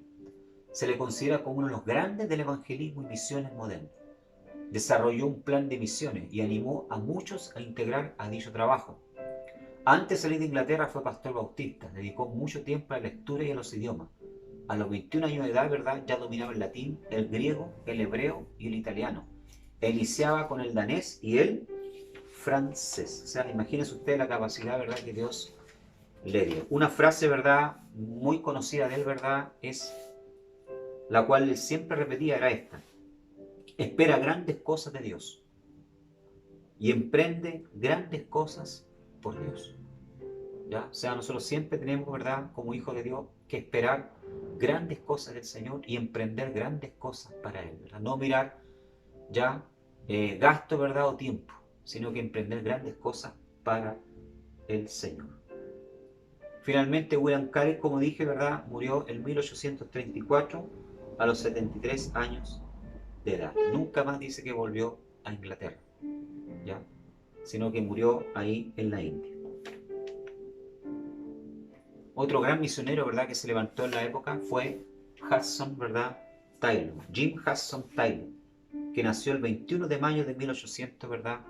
Se le considera como uno de los grandes del evangelismo y misiones modernas. Desarrolló un plan de misiones y animó a muchos a integrar a dicho trabajo. Antes de salir de Inglaterra fue pastor bautista, dedicó mucho tiempo a la lectura y a los idiomas. A los 21 años de edad, ¿verdad?, ya dominaba el latín, el griego, el hebreo y el italiano. Iniciaba con el danés y el francés. O sea, imagínese usted la capacidad, ¿verdad?, que Dios le dio. Una frase, ¿verdad?, muy conocida de él, ¿verdad?, es la cual él siempre repetía, era esta: espera grandes cosas de Dios y emprende grandes cosas por Dios. ¿Ya? O sea, nosotros siempre tenemos, ¿verdad?, como hijos de Dios, que esperar grandes cosas del Señor y emprender grandes cosas para Él, ¿verdad? No mirar ya gasto, ¿verdad?, o tiempo, sino que emprender grandes cosas para el Señor. Finalmente, William Carey, como dije, ¿verdad?, murió en 1834 a los 73 años de edad. Nunca más dice que volvió a Inglaterra, ¿ya?, sino que murió ahí en la India. Otro gran misionero, ¿verdad?, que se levantó en la época fue Hudson, ¿verdad?, Taylor, Jim Hudson Taylor, que nació el 21 de mayo de 1800, ¿verdad?,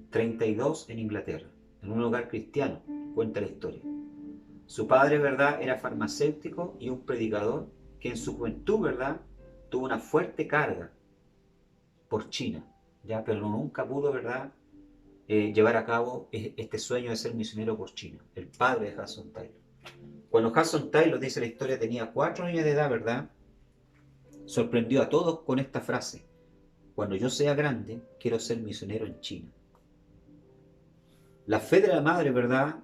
32 en Inglaterra, en un hogar cristiano, cuenta la historia. Su padre, ¿verdad?, era farmacéutico y un predicador que en su juventud, ¿verdad?, tuvo una fuerte carga por China, ¿ya?, pero nunca pudo, ¿verdad?, llevar a cabo este sueño de ser misionero por China, el padre de Hudson Taylor. Cuando Hudson Taylor, dice la historia, tenía 4 años de edad, ¿verdad?, sorprendió a todos con esta frase: cuando yo sea grande, quiero ser misionero en China. La fe de la madre, ¿verdad?,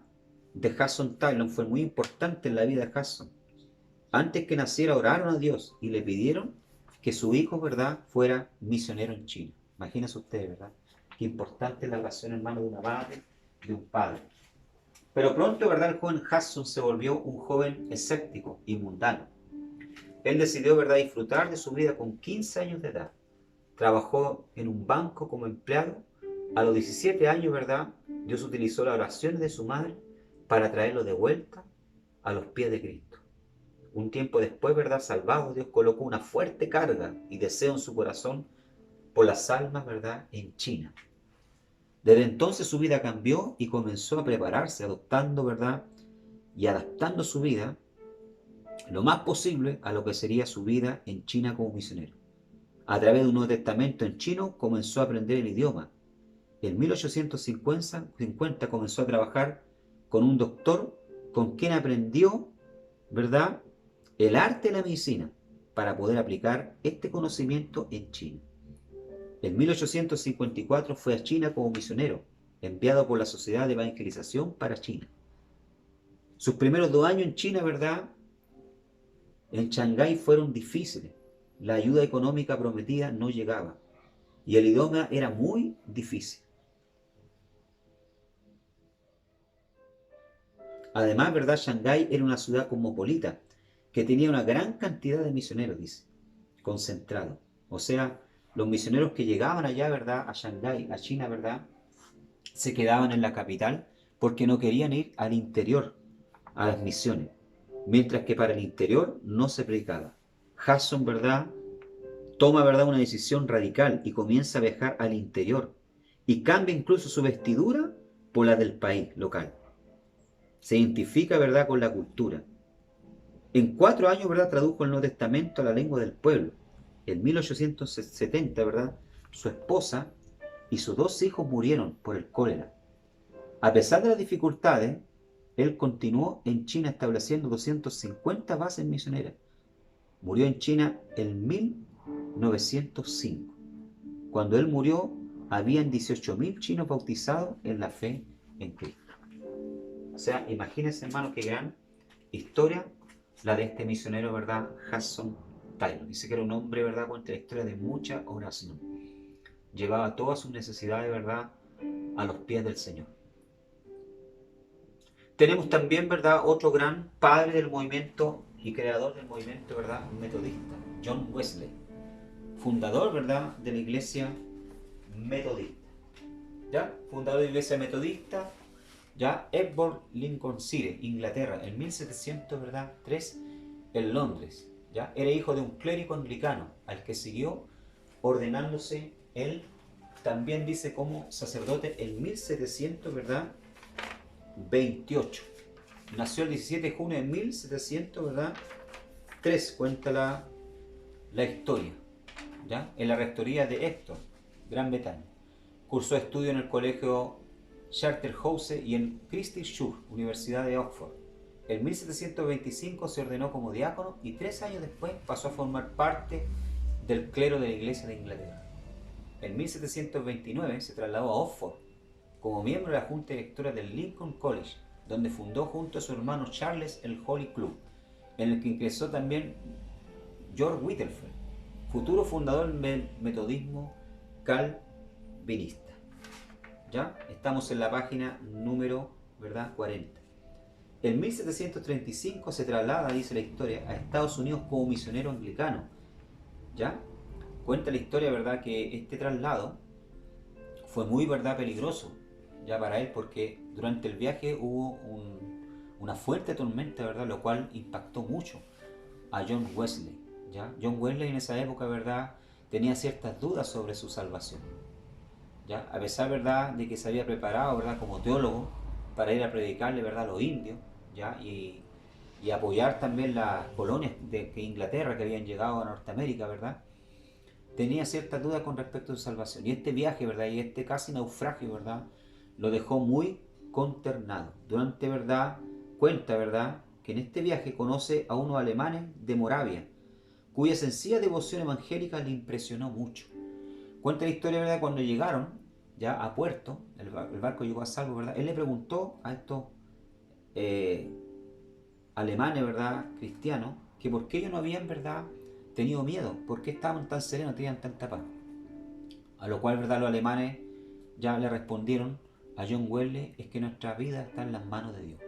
de Hudson Taylor fue muy importante en la vida de Hudson. Antes que naciera, oraron a Dios y le pidieron que su hijo, ¿verdad?, fuera misionero en China. Imagínense ustedes, ¿verdad?, qué importante es la relación, hermano, de una madre, de un padre. Pero pronto, ¿verdad?, el joven Hudson se volvió un joven escéptico y mundano. Él decidió, ¿verdad?, disfrutar de su vida con 15 años de edad. Trabajó en un banco como empleado. A los 17 años, ¿verdad?, Dios utilizó las oraciones de su madre para traerlo de vuelta a los pies de Cristo. Un tiempo después, ¿verdad? Salvado, Dios colocó una fuerte carga y deseo en su corazón por las almas, ¿verdad? En China. Desde entonces su vida cambió y comenzó a prepararse, adoptando, ¿verdad? Y adaptando su vida lo más posible a lo que sería su vida en China como misionero. A través de un Nuevo Testamento en chino comenzó a aprender el idioma. En 1850 comenzó a trabajar con un doctor con quien aprendió, ¿verdad?, el arte de la medicina para poder aplicar este conocimiento en China. En 1854 fue a China como misionero, enviado por la Sociedad de Evangelización para China. Sus primeros 2 años en China, ¿verdad?, en Shanghái fueron difíciles. La ayuda económica prometida no llegaba y el idioma era muy difícil. Además, ¿verdad?, Shanghái era una ciudad cosmopolita que tenía una gran cantidad de misioneros, dice, concentrados. O sea, los misioneros que llegaban allá, ¿verdad?, a Shanghái, a China, ¿verdad?, se quedaban en la capital porque no querían ir al interior, a las misiones. Mientras que para el interior no se predicaba. Hudson, ¿verdad?, toma, ¿verdad?, una decisión radical y comienza a viajar al interior. Y cambia incluso su vestidura por la del país local. Se identifica, ¿verdad?, con la cultura. En 4 años, ¿verdad?, tradujo el Nuevo Testamento a la lengua del pueblo. En 1870, ¿verdad?, su esposa y sus 2 hijos murieron por el cólera. A pesar de las dificultades, él continuó en China estableciendo 250 bases misioneras. Murió en China en 1905. Cuando él murió, habían 18.000 chinos bautizados en la fe en Cristo. O sea, imagínense, hermano, qué gran historia la de este misionero, ¿verdad?, Hudson Taylor. Dice que era un hombre, ¿verdad?, cuenta la historia de mucha oración. Llevaba todas sus necesidades, ¿verdad?, a los pies del Señor. Tenemos también, ¿verdad?, otro gran padre del movimiento y creador del movimiento, ¿verdad?, metodista, John Wesley, fundador, ¿verdad?, de la iglesia metodista. ¿Ya? Fundador de la iglesia metodista, ya, Edward Lincolnshire, Inglaterra, en 1703, en Londres. ¿Ya? Era hijo de un clérigo anglicano, al que siguió ordenándose él, también dice, como sacerdote en 1700, ¿verdad?, 28. Nació el 17 de junio de 1700, ¿verdad?, 3, cuenta la historia, ¿ya?, en la rectoría de Exton, Gran Bretaña. Cursó estudios en el colegio Charterhouse y en Christ's Church, Universidad de Oxford. En 1725 se ordenó como diácono y 3 años después pasó a formar parte del clero de la Iglesia de Inglaterra. En 1729 se trasladó a Oxford como miembro de la junta directora del Lincoln College, donde fundó junto a su hermano Charles el Holy Club, en el que ingresó también George Whitefield, futuro fundador del metodismo calvinista. ¿Ya? Estamos en la página número, ¿verdad?, 40. En 1735 se traslada, dice la historia, a Estados Unidos como misionero anglicano. ¿Ya? Cuenta la historia, ¿verdad?, que este traslado fue muy, ¿verdad?, peligroso ya para él, porque durante el viaje hubo una fuerte tormenta, ¿verdad?, lo cual impactó mucho a John Wesley. ¿Ya? John Wesley en esa época, ¿verdad?, tenía ciertas dudas sobre su salvación. ¿Ya? A pesar, ¿verdad?, de que se había preparado, ¿verdad?, como teólogo para ir a predicarle, ¿verdad?, a los indios, ¿ya?, y apoyar también las colonias de Inglaterra que habían llegado a Norteamérica, ¿verdad?, tenía ciertas dudas con respecto a su salvación. Y este viaje, ¿verdad?, y este casi naufragio, ¿verdad?, lo dejó muy consternado. Durante, ¿verdad?, cuenta, ¿verdad?, que en este viaje conoce a unos alemanes de Moravia, cuya sencilla devoción evangélica le impresionó mucho. Cuenta la historia, ¿verdad?, cuando llegaron ya a puerto, el barco llegó a salvo, ¿verdad?, él le preguntó a estos alemanes, ¿verdad?, cristianos, que por qué ellos no habían, ¿verdad?, tenido miedo, por qué estaban tan serenos, tenían tanta paz. A lo cual, ¿verdad?, los alemanes ya le respondieron a John Wesley, es que nuestra vida está en las manos de Dios.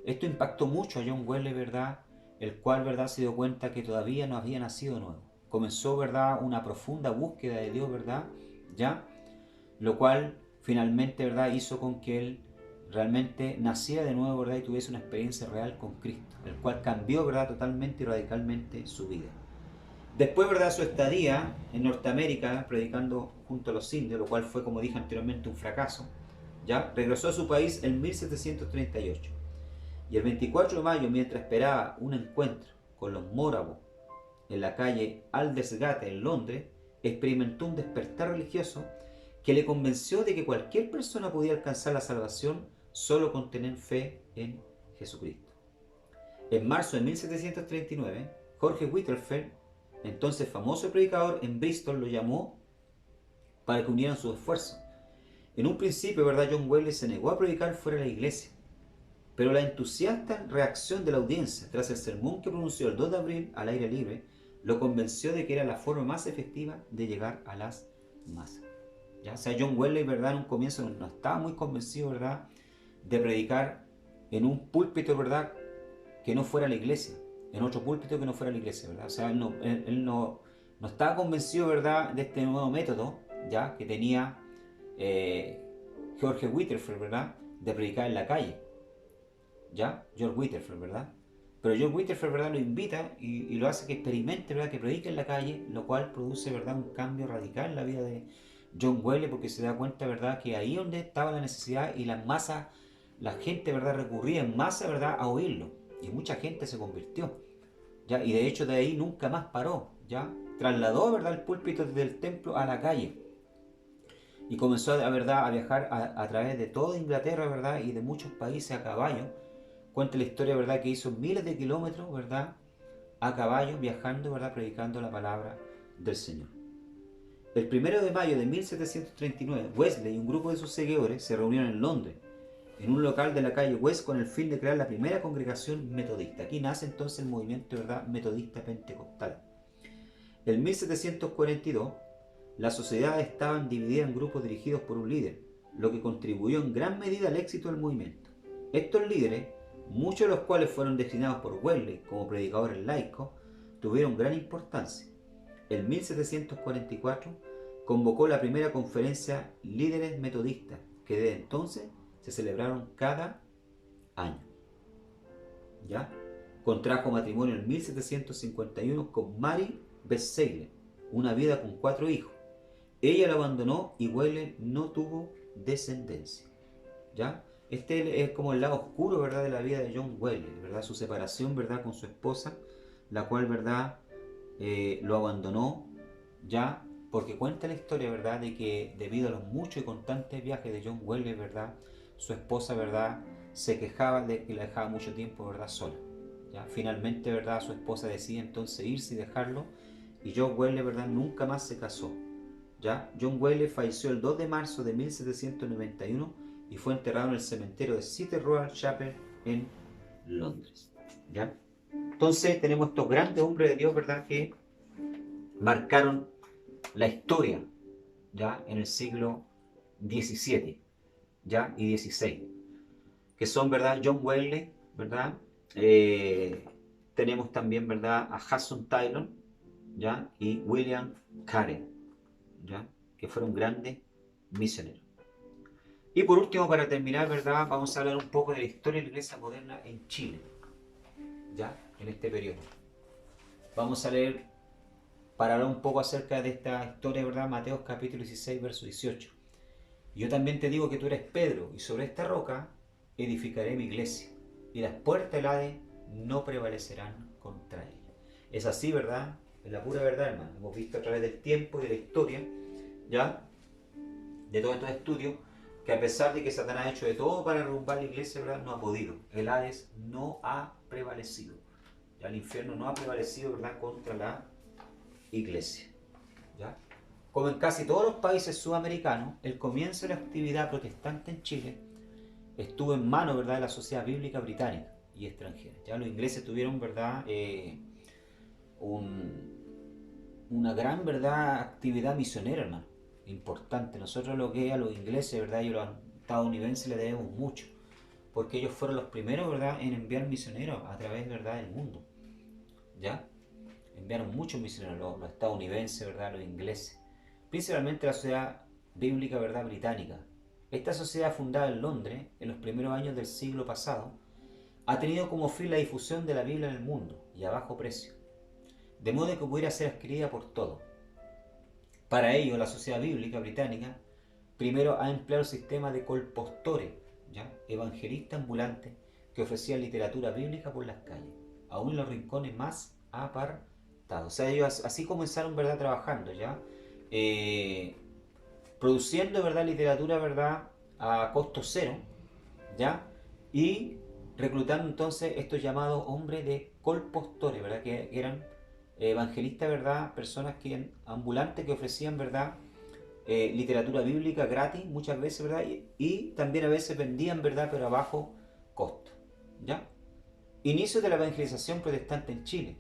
Esto impactó mucho a John Wesley, ¿verdad?, el cual, ¿verdad?, se dio cuenta que todavía no había nacido de nuevo. Comenzó, ¿verdad?, una profunda búsqueda de Dios, ¿verdad?, ya, lo cual finalmente, ¿verdad?, hizo con que él realmente naciera de nuevo, ¿verdad? Y tuviese una experiencia real con Cristo, el cual cambió, ¿verdad? Totalmente y radicalmente su vida. Después, ¿verdad? Su estadía en Norteamérica, predicando junto a los indios, lo cual fue, como dije anteriormente, un fracaso, ¿ya? Regresó a su país en 1738. Y el 24 de mayo, mientras esperaba un encuentro con los mórabos en la calle Aldersgate en Londres, experimentó un despertar religioso que le convenció de que cualquier persona podía alcanzar la salvación solo con tener fe en Jesucristo. En marzo de 1739, Jorge Whitefield, entonces famoso predicador en Bristol, lo llamó para que unieran sus esfuerzos. En un principio, ¿verdad? John Wesley se negó a predicar fuera de la iglesia, pero la entusiasta reacción de la audiencia tras el sermón que pronunció el 2 de abril al aire libre lo convenció de que era la forma más efectiva de llegar a las masas. ¿Ya? O sea, John Wesley, ¿verdad? En un comienzo no estaba muy convencido, ¿verdad?, de predicar en un púlpito, ¿verdad?, que no fuera la iglesia, en otro púlpito que no fuera la iglesia, ¿verdad? O sea, él no estaba convencido, ¿verdad?, de este nuevo método, ¿ya?, que tenía George Whitefield, ¿verdad?, de predicar en la calle, ¿ya? George Whitefield, ¿verdad? Pero George Whitefield, ¿verdad?, lo invita y lo hace que experimente, ¿verdad?, que predique en la calle, lo cual produce, ¿verdad?, un cambio radical en la vida de John Wesley, porque se da cuenta, ¿verdad?, que ahí donde estaba la necesidad y las masas, la gente, ¿verdad?, recurría en masa, ¿verdad?, a oírlo. Y mucha gente se convirtió, ¿ya? Y de hecho de ahí nunca más paró, ¿ya? Trasladó, ¿verdad?, el púlpito del templo a la calle. Y comenzó, ¿verdad?, a viajar a través de toda Inglaterra, ¿verdad?, y de muchos países a caballo. Cuenta la historia, ¿verdad?, que hizo miles de kilómetros, ¿verdad?, a caballo, viajando, ¿verdad?, predicando la palabra del Señor. El 1 de mayo de 1739, Wesley y un grupo de sus seguidores se reunieron en Londres, en un local de la calle West, con el fin de crear la primera congregación metodista. Aquí nace entonces el movimiento, ¿verdad?, metodista pentecostal. En 1742, las sociedades estaban divididas en grupos dirigidos por un líder, lo que contribuyó en gran medida al éxito del movimiento. Estos líderes, muchos de los cuales fueron designados por Wesley como predicadores laicos, tuvieron gran importancia. En 1744 convocó la primera conferencia Líderes Metodistas, que desde entonces se celebraron cada año. ¿Ya? Contrajo matrimonio en 1751 con Mary Bestseller, una viuda con 4 hijos. Ella la abandonó y Wesley no tuvo descendencia. ¿Ya? Este es como el lado oscuro, ¿verdad?, de la vida de John Wesley, ¿verdad? Su separación, ¿verdad?, con su esposa, la cual, ¿verdad?, lo abandonó, ¿ya? Porque cuenta la historia, ¿verdad?, de que debido a los muchos y constantes viajes de John Wesley, ¿verdad?, su esposa, ¿verdad?, se quejaba de que la dejaba mucho tiempo, ¿verdad?, sola. ¿Ya? Finalmente, ¿verdad?, su esposa decide entonces irse y dejarlo, y John Wesley, ¿verdad?, nunca más se casó. ¿Ya? John Wesley falleció el 2 de marzo de 1791 y fue enterrado en el cementerio de City Royal Chapel en Londres. ¿Ya? Entonces tenemos estos grandes hombres de Dios, ¿verdad?, que marcaron la historia, ¿ya?, en el siglo XVII, ¿ya?, y XVI, que son, ¿verdad?, John Wesley, ¿verdad? Tenemos también, ¿verdad?, a Hudson Taylor, ¿ya?, y William Carey, ¿ya?, que fueron grandes misioneros. Y por último, para terminar, ¿verdad?, vamos a hablar un poco de la historia de la iglesia moderna en Chile, ¿ya?, en este periodo. Vamos a leer, para hablar un poco acerca de esta historia, ¿verdad?, Mateo capítulo 16, verso 18. Yo también te digo que tú eres Pedro, y sobre esta roca edificaré mi iglesia, y las puertas del Hades no prevalecerán contra ella. Es así, ¿verdad? Es la pura verdad, hermano. Hemos visto a través del tiempo y de la historia, ¿ya?, de todos estos estudios, que a pesar de que Satanás ha hecho de todo para derrumbar la iglesia, ¿verdad?, no ha podido. El Hades no ha prevalecido. Ya el infierno no ha prevalecido, ¿verdad?, contra la iglesia. ¿Ya? Como en casi todos los países sudamericanos, el comienzo de la actividad protestante en Chile estuvo en manos, ¿verdad?, de la sociedad bíblica británica y extranjera. Ya los ingleses tuvieron, ¿verdad?, una gran, ¿verdad?, actividad misionera, hermano, importante. Nosotros lo que a los ingleses, ¿verdad?, y a los estadounidenses le debemos mucho, porque ellos fueron los primeros, ¿verdad?, en enviar misioneros a través, ¿verdad?, del mundo. ¿Ya? Enviaron muchos misioneros, los estadounidenses, ¿verdad?, los ingleses, principalmente la sociedad bíblica, ¿verdad?, británica, Esta sociedad fundada en Londres en los primeros años del siglo pasado ha tenido como fin la difusión de la Biblia en el mundo y a bajo precio, de modo que pudiera ser adquirida por todos. Para ello, la Sociedad Bíblica Británica primero ha empleado el sistema de colpostores, ¿ya? Evangelistas ambulantes que ofrecían literatura bíblica por las calles, aún en los rincones más apartados. O sea, ellos así comenzaron, ¿verdad?, trabajando, ¿ya? Eh, Produciendo, ¿verdad?, literatura, ¿verdad?, a costo cero, ¿ya? Y reclutando entonces estos llamados hombres de colpostores, ¿verdad?, que eran evangelistas, ¿verdad?, personas que ambulantes que ofrecían, ¿verdad?, literatura bíblica gratis muchas veces, ¿verdad? Y también a veces vendían, ¿verdad?, pero a bajo costo, ¿ya? Inicio de la evangelización protestante en Chile.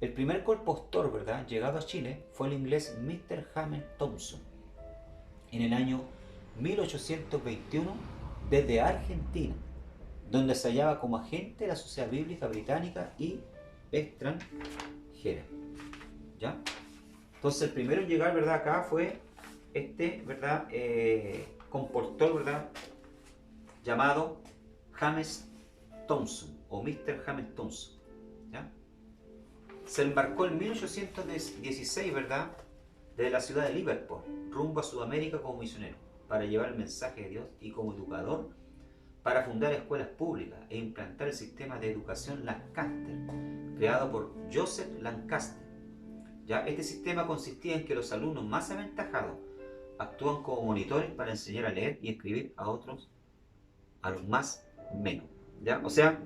El primer colpostor, ¿verdad?, llegado a Chile fue el inglés Mr. Hammond Thompson en el año 1821 desde Argentina, donde se hallaba como agente de la Sociedad Bíblica Británica y extranjera, ¿ya? Entonces el primero en llegar, ¿verdad?, acá fue ¿verdad?, comportor, ¿verdad?, llamado James Thompson o Mr. James Thompson, ¿ya? Se embarcó en 1816, ¿verdad?, desde la ciudad de Liverpool, rumbo a Sudamérica como misionero, para llevar el mensaje de Dios y como educador, para fundar escuelas públicas e implantar el sistema de educación Lancaster, creado por Joseph Lancaster. ¿Ya? Este sistema consistía en que los alumnos más aventajados actúan como monitores para enseñar a leer y escribir a otros, a los más menos. ¿Ya? O sea,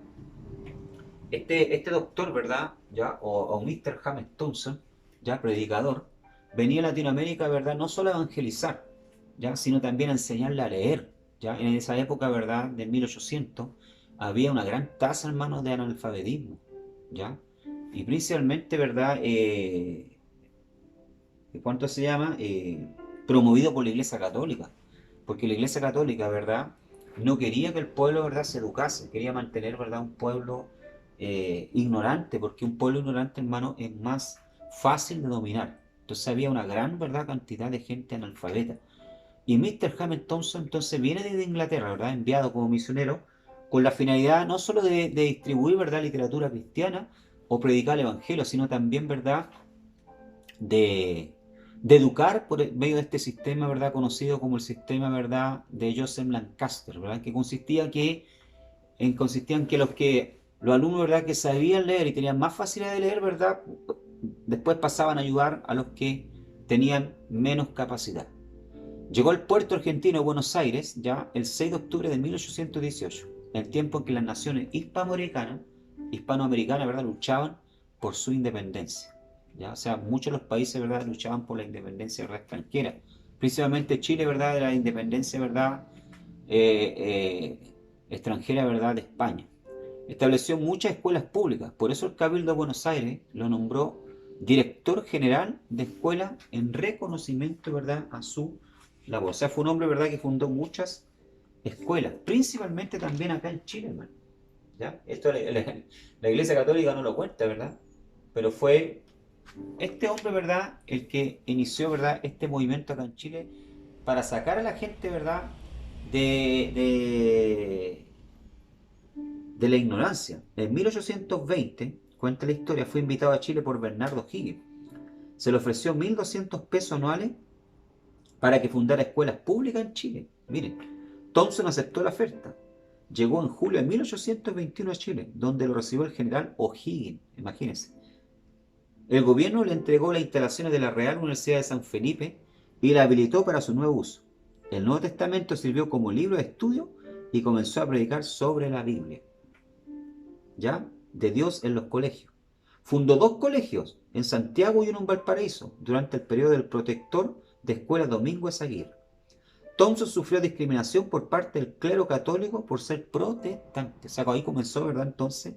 este doctor, ¿verdad?, ¿ya?, o Mr. James Thompson, ya predicador, venía a Latinoamérica, ¿verdad?, no solo a evangelizar, ¿ya?, sino también a enseñarle a leer. ¿Ya? En esa época, ¿verdad?, de 1800, había una gran tasa, hermanos, de analfabetismo, ¿ya? Y principalmente, ¿verdad?, ¿cuánto se llama? Promovido por la Iglesia Católica, porque la Iglesia Católica, ¿verdad?, no quería que el pueblo, ¿verdad?, se educase, quería mantener, ¿verdad?, un pueblo ignorante, porque un pueblo ignorante, hermano, es más fácil de dominar. Entonces había una gran, ¿verdad?, cantidad de gente analfabeta. Y Mr. Hammond Thompson entonces viene desde Inglaterra, ¿verdad?, enviado como misionero, con la finalidad no solo de distribuir, ¿verdad?, literatura cristiana o predicar el evangelio, sino también, ¿verdad?, de, de educar por medio de este sistema, ¿verdad?, conocido como el sistema, ¿verdad?, de Joseph Lancaster, ¿verdad?, que consistía en que los alumnos, ¿verdad?, que sabían leer y tenían más facilidad de leer, ¿verdad?, después pasaban a ayudar a los que tenían menos capacidad. Llegó al puerto argentino de Buenos Aires ya el 6 de octubre de 1818, en el tiempo en que las naciones hispanoamericanas, ¿verdad?, luchaban por su independencia. ¿Ya? O sea, muchos de los países, ¿verdad?, luchaban por la independencia, ¿verdad?, extranjera. Principalmente Chile, ¿verdad?, de la independencia, ¿verdad?, eh, extranjera, ¿verdad?, de España. Estableció muchas escuelas públicas, por eso el Cabildo de Buenos Aires lo nombró director general de escuela en reconocimiento, ¿verdad?, a su labor. O sea, fue un hombre, ¿verdad?, que fundó muchas escuelas, principalmente también acá en Chile, hermano. ¿Ya? Esto la Iglesia Católica no lo cuenta, ¿verdad? Pero fue este hombre, ¿verdad?, el que inició, ¿verdad?, este movimiento acá en Chile para sacar a la gente, ¿verdad?, de, de, de la ignorancia. En 1820, cuenta la historia, fue invitado a Chile por Bernardo Higgins. Se le ofreció 1.200 pesos anuales para que fundara escuelas públicas en Chile. Miren, Thompson aceptó la oferta. Llegó en julio de 1821 a Chile, donde lo recibió el general O'Higgins, imagínense. El gobierno le entregó las instalaciones de la Real Universidad de San Felipe y la habilitó para su nuevo uso. El Nuevo Testamento sirvió como libro de estudio y comenzó a predicar sobre la Biblia, ¿ya?, de Dios en los colegios. Fundó 2 colegios, en Santiago y uno en Valparaíso, durante el periodo del protector de Escuela Domingo Esaguirre. Thompson sufrió discriminación por parte del clero católico por ser protestante. O sea, ahí comenzó, ¿verdad?, entonces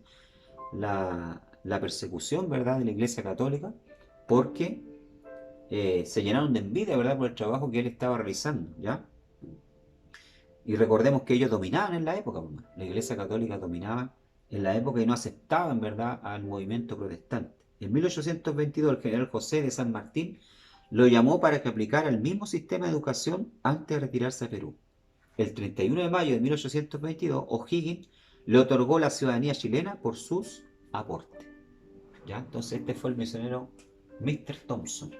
la persecución, ¿verdad?, de la Iglesia Católica, porque se llenaron de envidia, ¿verdad?, por el trabajo que él estaba realizando, ¿ya? Y recordemos que ellos dominaban en la época, la Iglesia Católica dominaba en la época y no aceptaban, ¿verdad?, al movimiento protestante. En 1822 el general José de San Martín lo llamó para que aplicara el mismo sistema de educación antes de retirarse a Perú. el 31 de mayo de 1822, O'Higgins le otorgó la ciudadanía chilena por sus aportes. ¿Ya? Entonces este fue el misionero Mr. Thompson.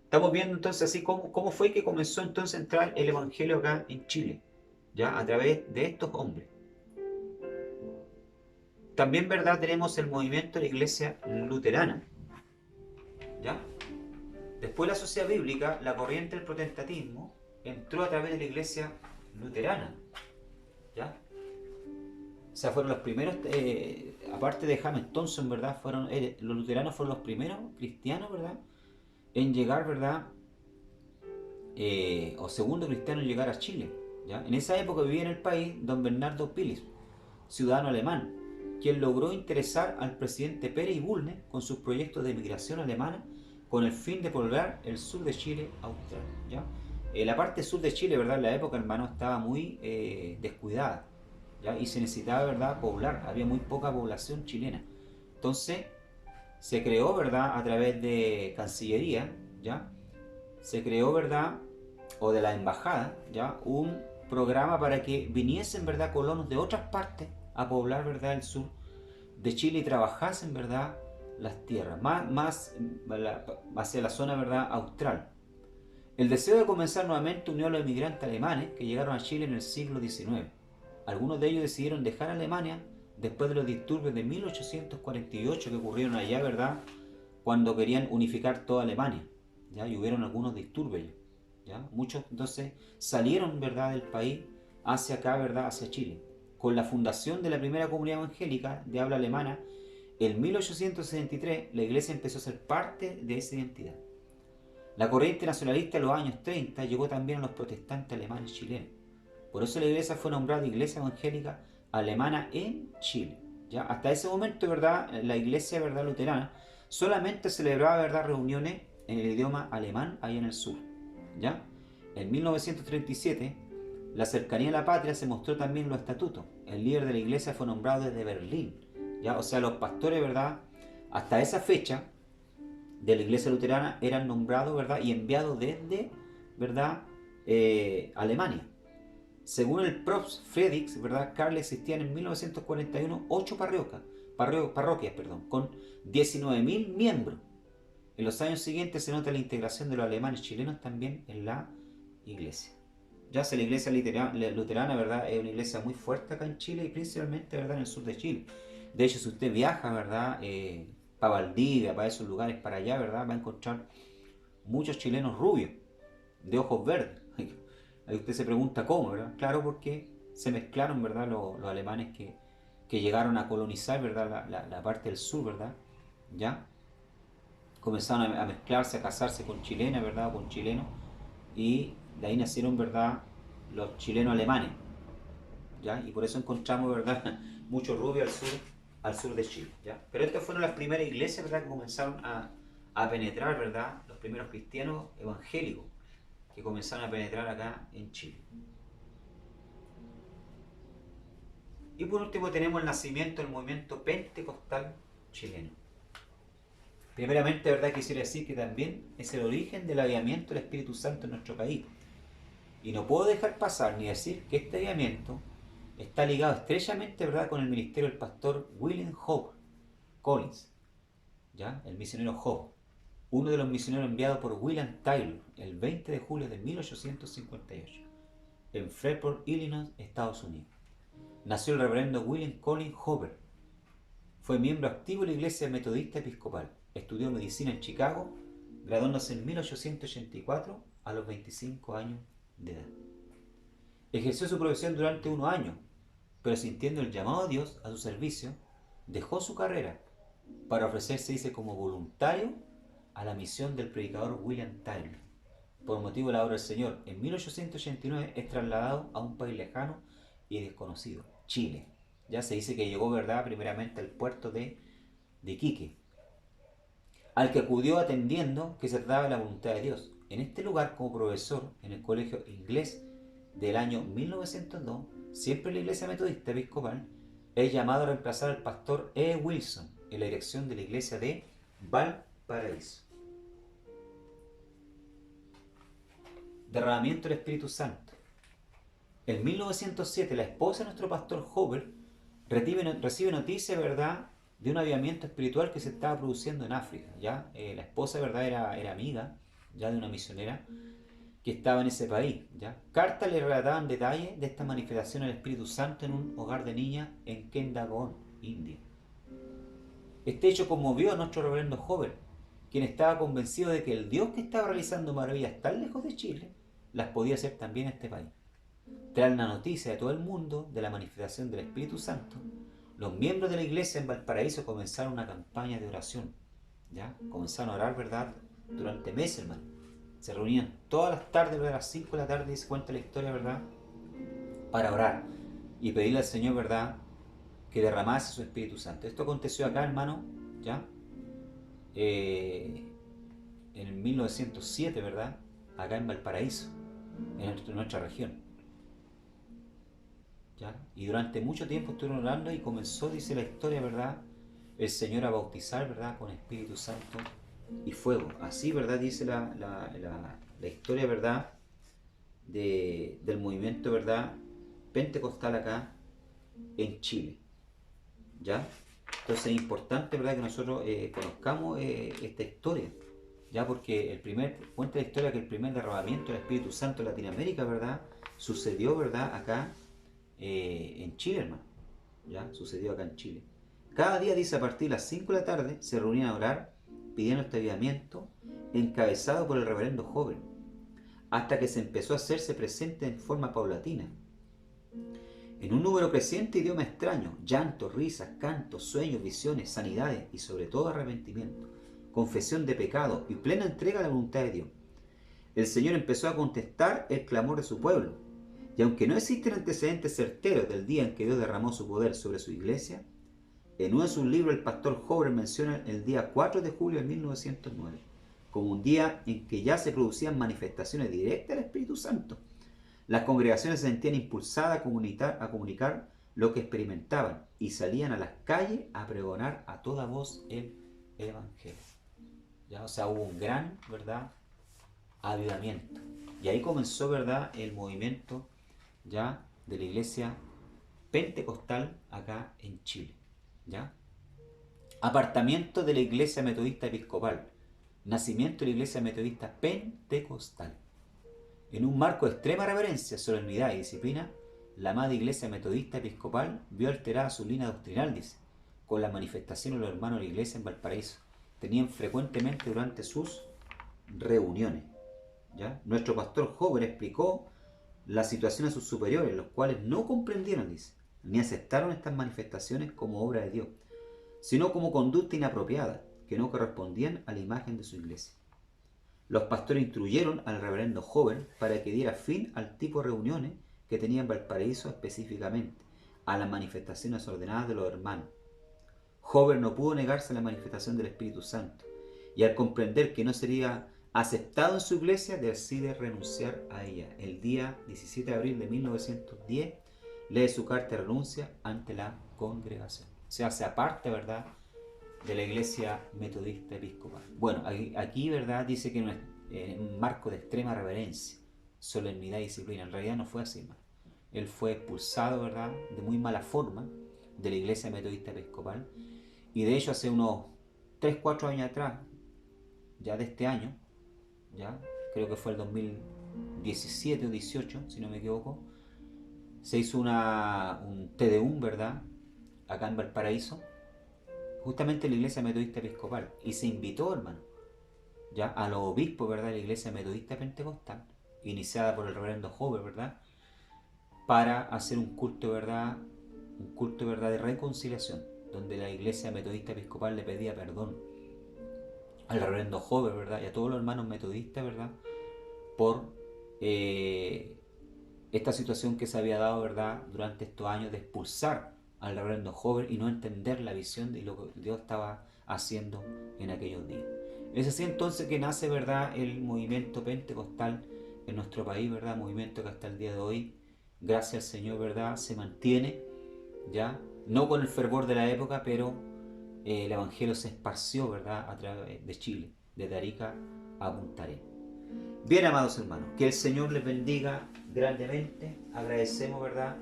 Estamos viendo entonces así cómo fue que comenzó entonces a entrar el evangelio acá en Chile, ya a través de estos hombres. También, ¿verdad? Tenemos el movimiento de la iglesia luterana, ¿ya? Después la sociedad bíblica, la corriente del protestantismo, entró a través de la iglesia luterana, ¿ya? O sea, fueron los primeros, aparte de James Thompson, ¿verdad? Los luteranos fueron los primeros cristianos, ¿verdad? En llegar, ¿verdad? O segundo cristiano en llegar a Chile, ¿ya? En esa época vivía en el país don Bernardo Pilis, ciudadano alemán, quien logró interesar al presidente Pérez Bulnes con sus proyectos de migración alemana con el fin de poblar el sur de Chile austral, ¿ya? La parte sur de Chile, ¿verdad? En la época, hermano, estaba muy descuidada, ¿ya? Y se necesitaba, ¿verdad?, poblar. Había muy poca población chilena. Entonces, se creó, ¿verdad?, a través de Cancillería, ¿ya? Se creó, ¿verdad?, o de la embajada, ¿ya?, un programa para que viniesen, ¿verdad?, colonos de otras partes a poblar, ¿verdad?, el sur de Chile y trabajasen, ¿verdad?, las tierras, más hacia la zona, ¿verdad?, austral. El deseo de comenzar nuevamente unió a los emigrantes alemanes que llegaron a Chile en el siglo XIX. Algunos de ellos decidieron dejar Alemania después de los disturbios de 1848 que ocurrieron allá, ¿verdad?, cuando querían unificar toda Alemania, ¿ya? Y hubieron algunos disturbios, ¿ya? Muchos entonces salieron, ¿verdad?, del país hacia acá, ¿verdad?, hacia Chile. Con la fundación de la primera comunidad evangélica de habla alemana, en 1863 la iglesia empezó a ser parte de esa identidad. La corriente nacionalista en los años 30 llegó también a los protestantes alemanes chilenos. Por eso la iglesia fue nombrada Iglesia Evangélica Alemana en Chile. ¿Ya? Hasta ese momento, ¿verdad?, la iglesia, ¿verdad?, luterana solamente celebraba, ¿verdad?, reuniones en el idioma alemán ahí en el sur. ¿Ya? En 1937, la cercanía a la patria se mostró también en los estatutos. El líder de la iglesia fue nombrado desde Berlín. ¿Ya? O sea, los pastores, ¿verdad?, hasta esa fecha de la iglesia luterana eran nombrados, ¿verdad?, y enviados desde, ¿verdad?, Alemania. Según el Propst Friedrich, ¿verdad?, Karl, existían en 1941 8 parroquias, con 19.000 miembros. En los años siguientes se nota la integración de los alemanes chilenos también en la iglesia. Ya sé, la iglesia luterana, ¿verdad?, es una iglesia muy fuerte acá en Chile y principalmente, ¿verdad?, en el sur de Chile. De hecho, si usted viaja, ¿verdad?, para Valdivia, para esos lugares, para allá, ¿verdad?, va a encontrar muchos chilenos rubios, de ojos verdes. Ahí usted se pregunta cómo, ¿verdad? Claro, porque se mezclaron, ¿verdad?, los alemanes que llegaron a colonizar, ¿verdad?, la parte del sur, ¿verdad? ¿Ya? Comenzaron a mezclarse, a casarse con chilenas, ¿verdad?, o con chilenos, y de ahí nacieron, ¿verdad?, los chilenos alemanes, ¿ya? Y por eso encontramos, ¿verdad?, muchos rubios al sur de Chile, ¿ya? Pero estas fueron las primeras iglesias, ¿verdad?, que comenzaron a penetrar, ¿verdad?, los primeros cristianos evangélicos que comenzaron a penetrar acá en Chile. Y por último tenemos el nacimiento del movimiento pentecostal chileno. Primeramente, ¿verdad?, quisiera decir que también es el origen del avivamiento del Espíritu Santo en nuestro país. Y no puedo dejar pasar ni decir que este avivamiento está ligado estrechamente, ¿verdad?, con el ministerio del pastor William Hope Collins, ¿ya?, el misionero Hope, uno de los misioneros enviados por William Taylor el 20 de julio de 1858 en Freeport, Illinois, Estados Unidos. Nació el reverendo William Collins Hooper. Fue miembro activo de la Iglesia Metodista Episcopal. Estudió medicina en Chicago, graduándose en 1884 a los 25 años de edad. Ejerció su profesión durante unos años, pero sintiendo el llamado de Dios a su servicio, dejó su carrera para ofrecerse, dice, como voluntario a la misión del predicador William Tyler. Por motivo de la obra del Señor, en 1889 es trasladado a un país lejano y desconocido, Chile. Ya se dice que llegó, ¿verdad?, primeramente al puerto de Iquique, al que acudió atendiendo que se trataba de la voluntad de Dios. En este lugar, como profesor en el colegio inglés del año 1902, siempre la Iglesia Metodista Episcopal, es llamado a reemplazar al pastor E. Wilson en la dirección de la iglesia de Valparaíso. derramamiento del Espíritu Santo. En 1907, la esposa de nuestro pastor Hover recibe noticia, ¿verdad?, de un avivamiento espiritual que se estaba produciendo en África. ¿Ya? La esposa, ¿verdad?, era amiga ya de una misionera que estaba en ese país. ¿Ya? Cartas le relataban detalles de esta manifestación del Espíritu Santo en un hogar de niñas en Kendagon, India. Este hecho conmovió a nuestro reverendo Hover, quien estaba convencido de que el Dios que estaba realizando maravillas tan lejos de Chile las podía hacer también en este país. Tras la noticia de todo el mundo de la manifestación del Espíritu Santo, los miembros de la iglesia en Valparaíso comenzaron una campaña de oración. ¿Ya? Comenzaron a orar, ¿verdad?, durante meses, hermano. Se reunían todas las tardes, ¿verdad?, a las 5 de la tarde, y se cuenta la historia, ¿verdad?, para orar y pedirle al Señor, ¿verdad?, que derramase su Espíritu Santo. Esto aconteció acá, hermano, ¿ya? En el 1907, ¿verdad?, acá en Valparaíso, en nuestra región. ¿Ya? Y durante mucho tiempo estuvieron orando y comenzó, dice la historia, ¿verdad?, el Señor a bautizar, ¿verdad?, con Espíritu Santo y fuego. Así, ¿verdad?, dice la historia, ¿verdad?, del movimiento, ¿verdad?, pentecostal acá en Chile. ¿Ya? Entonces es importante, ¿verdad?, que nosotros conozcamos esta historia. ¿Ya? Porque cuenta la historia que el primer derramamiento del Espíritu Santo en Latinoamérica, ¿verdad?, sucedió, ¿verdad?, acá en Chile, hermano. ¿Ya? Sucedió acá en Chile. Cada día, dice, a partir de las 5 de la tarde se reunían a orar pidiendo este avivamiento encabezado por el reverendo joven, hasta que se empezó a hacerse presente en forma paulatina, en un número creciente, idioma extraño, llantos, risas, cantos, sueños, visiones, sanidades y sobre todo arrepentimiento, confesión de pecado y plena entrega a la voluntad de Dios. El Señor empezó a contestar el clamor de su pueblo, y aunque no existen antecedentes certeros del día en que Dios derramó su poder sobre su iglesia, en uno de sus libros el pastor Hover menciona el día 4 de julio de 1909 como un día en que ya se producían manifestaciones directas del Espíritu Santo. Las congregaciones se sentían impulsadas a comunicar lo que experimentaban y salían a las calles a pregonar a toda voz el Evangelio. ¿Ya? O sea, hubo un gran, ¿verdad?, avivamiento. Y ahí comenzó, ¿verdad?, el movimiento ya de la iglesia pentecostal acá en Chile. ¿Ya? Apartamiento de la iglesia metodista episcopal. Nacimiento de la iglesia metodista pentecostal. En un marco de extrema reverencia, solemnidad y disciplina, la amada iglesia metodista episcopal vio alterada su línea doctrinal, dice, con las manifestaciones de los hermanos de la iglesia en Valparaíso. Tenían frecuentemente durante sus reuniones. ¿Ya? Nuestro pastor joven explicó la situación a sus superiores, los cuales no comprendieron, dice, ni aceptaron estas manifestaciones como obra de Dios, sino como conducta inapropiada, que no correspondían a la imagen de su iglesia. Los pastores instruyeron al reverendo joven para que diera fin al tipo de reuniones que tenía en Valparaíso, específicamente a las manifestaciones ordenadas de los hermanos. Joven no pudo negarse a la manifestación del Espíritu Santo, y al comprender que no sería aceptado en su iglesia, decide renunciar a ella. El día 17 de abril de 1910 lee su carta de renuncia ante la congregación. O sea, se aparte, ¿verdad?, de la iglesia metodista episcopal. Bueno, aquí, ¿verdad?, dice que en un marco de extrema reverencia, solemnidad y disciplina. En realidad no fue así, hermano. Él fue expulsado, ¿verdad?, de muy mala forma de la iglesia metodista episcopal. Y de hecho hace unos 3-4 años atrás, ya de este año, ya creo que fue el 2017 o 18, si no me equivoco, se hizo un Tedeum, ¿verdad?, acá en Valparaíso, justamente en la iglesia metodista episcopal, y se invitó, hermano, ya a los obispos, ¿verdad?, de la iglesia metodista pentecostal, iniciada por el reverendo Hover, ¿verdad?, para hacer un culto, ¿verdad?, de reconciliación, donde la iglesia metodista episcopal le pedía perdón al reverendo Hover, ¿verdad?, y a todos los hermanos metodistas, ¿verdad?, por esta situación que se había dado, ¿verdad?, durante estos años de expulsar al reverendo joven y no entender la visión de lo que Dios estaba haciendo en aquellos días. Es así entonces que nace, ¿verdad?, el movimiento pentecostal en nuestro país, ¿verdad?, movimiento que hasta el día de hoy, gracias al Señor, ¿verdad?, se mantiene, ¿ya?, no con el fervor de la época, pero el Evangelio se esparció, ¿verdad?, a través de Chile, desde Arica a Punta Arenas. Bien, amados hermanos, que el Señor les bendiga grandemente. Agradecemos, ¿verdad?,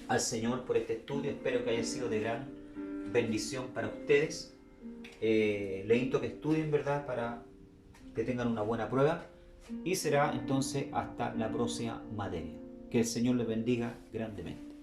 al Señor por este estudio. Espero que haya sido de gran bendición para ustedes. Les invito a que estudien, ¿verdad?, para que tengan una buena prueba. Y será entonces hasta la próxima materia. Que el Señor les bendiga grandemente.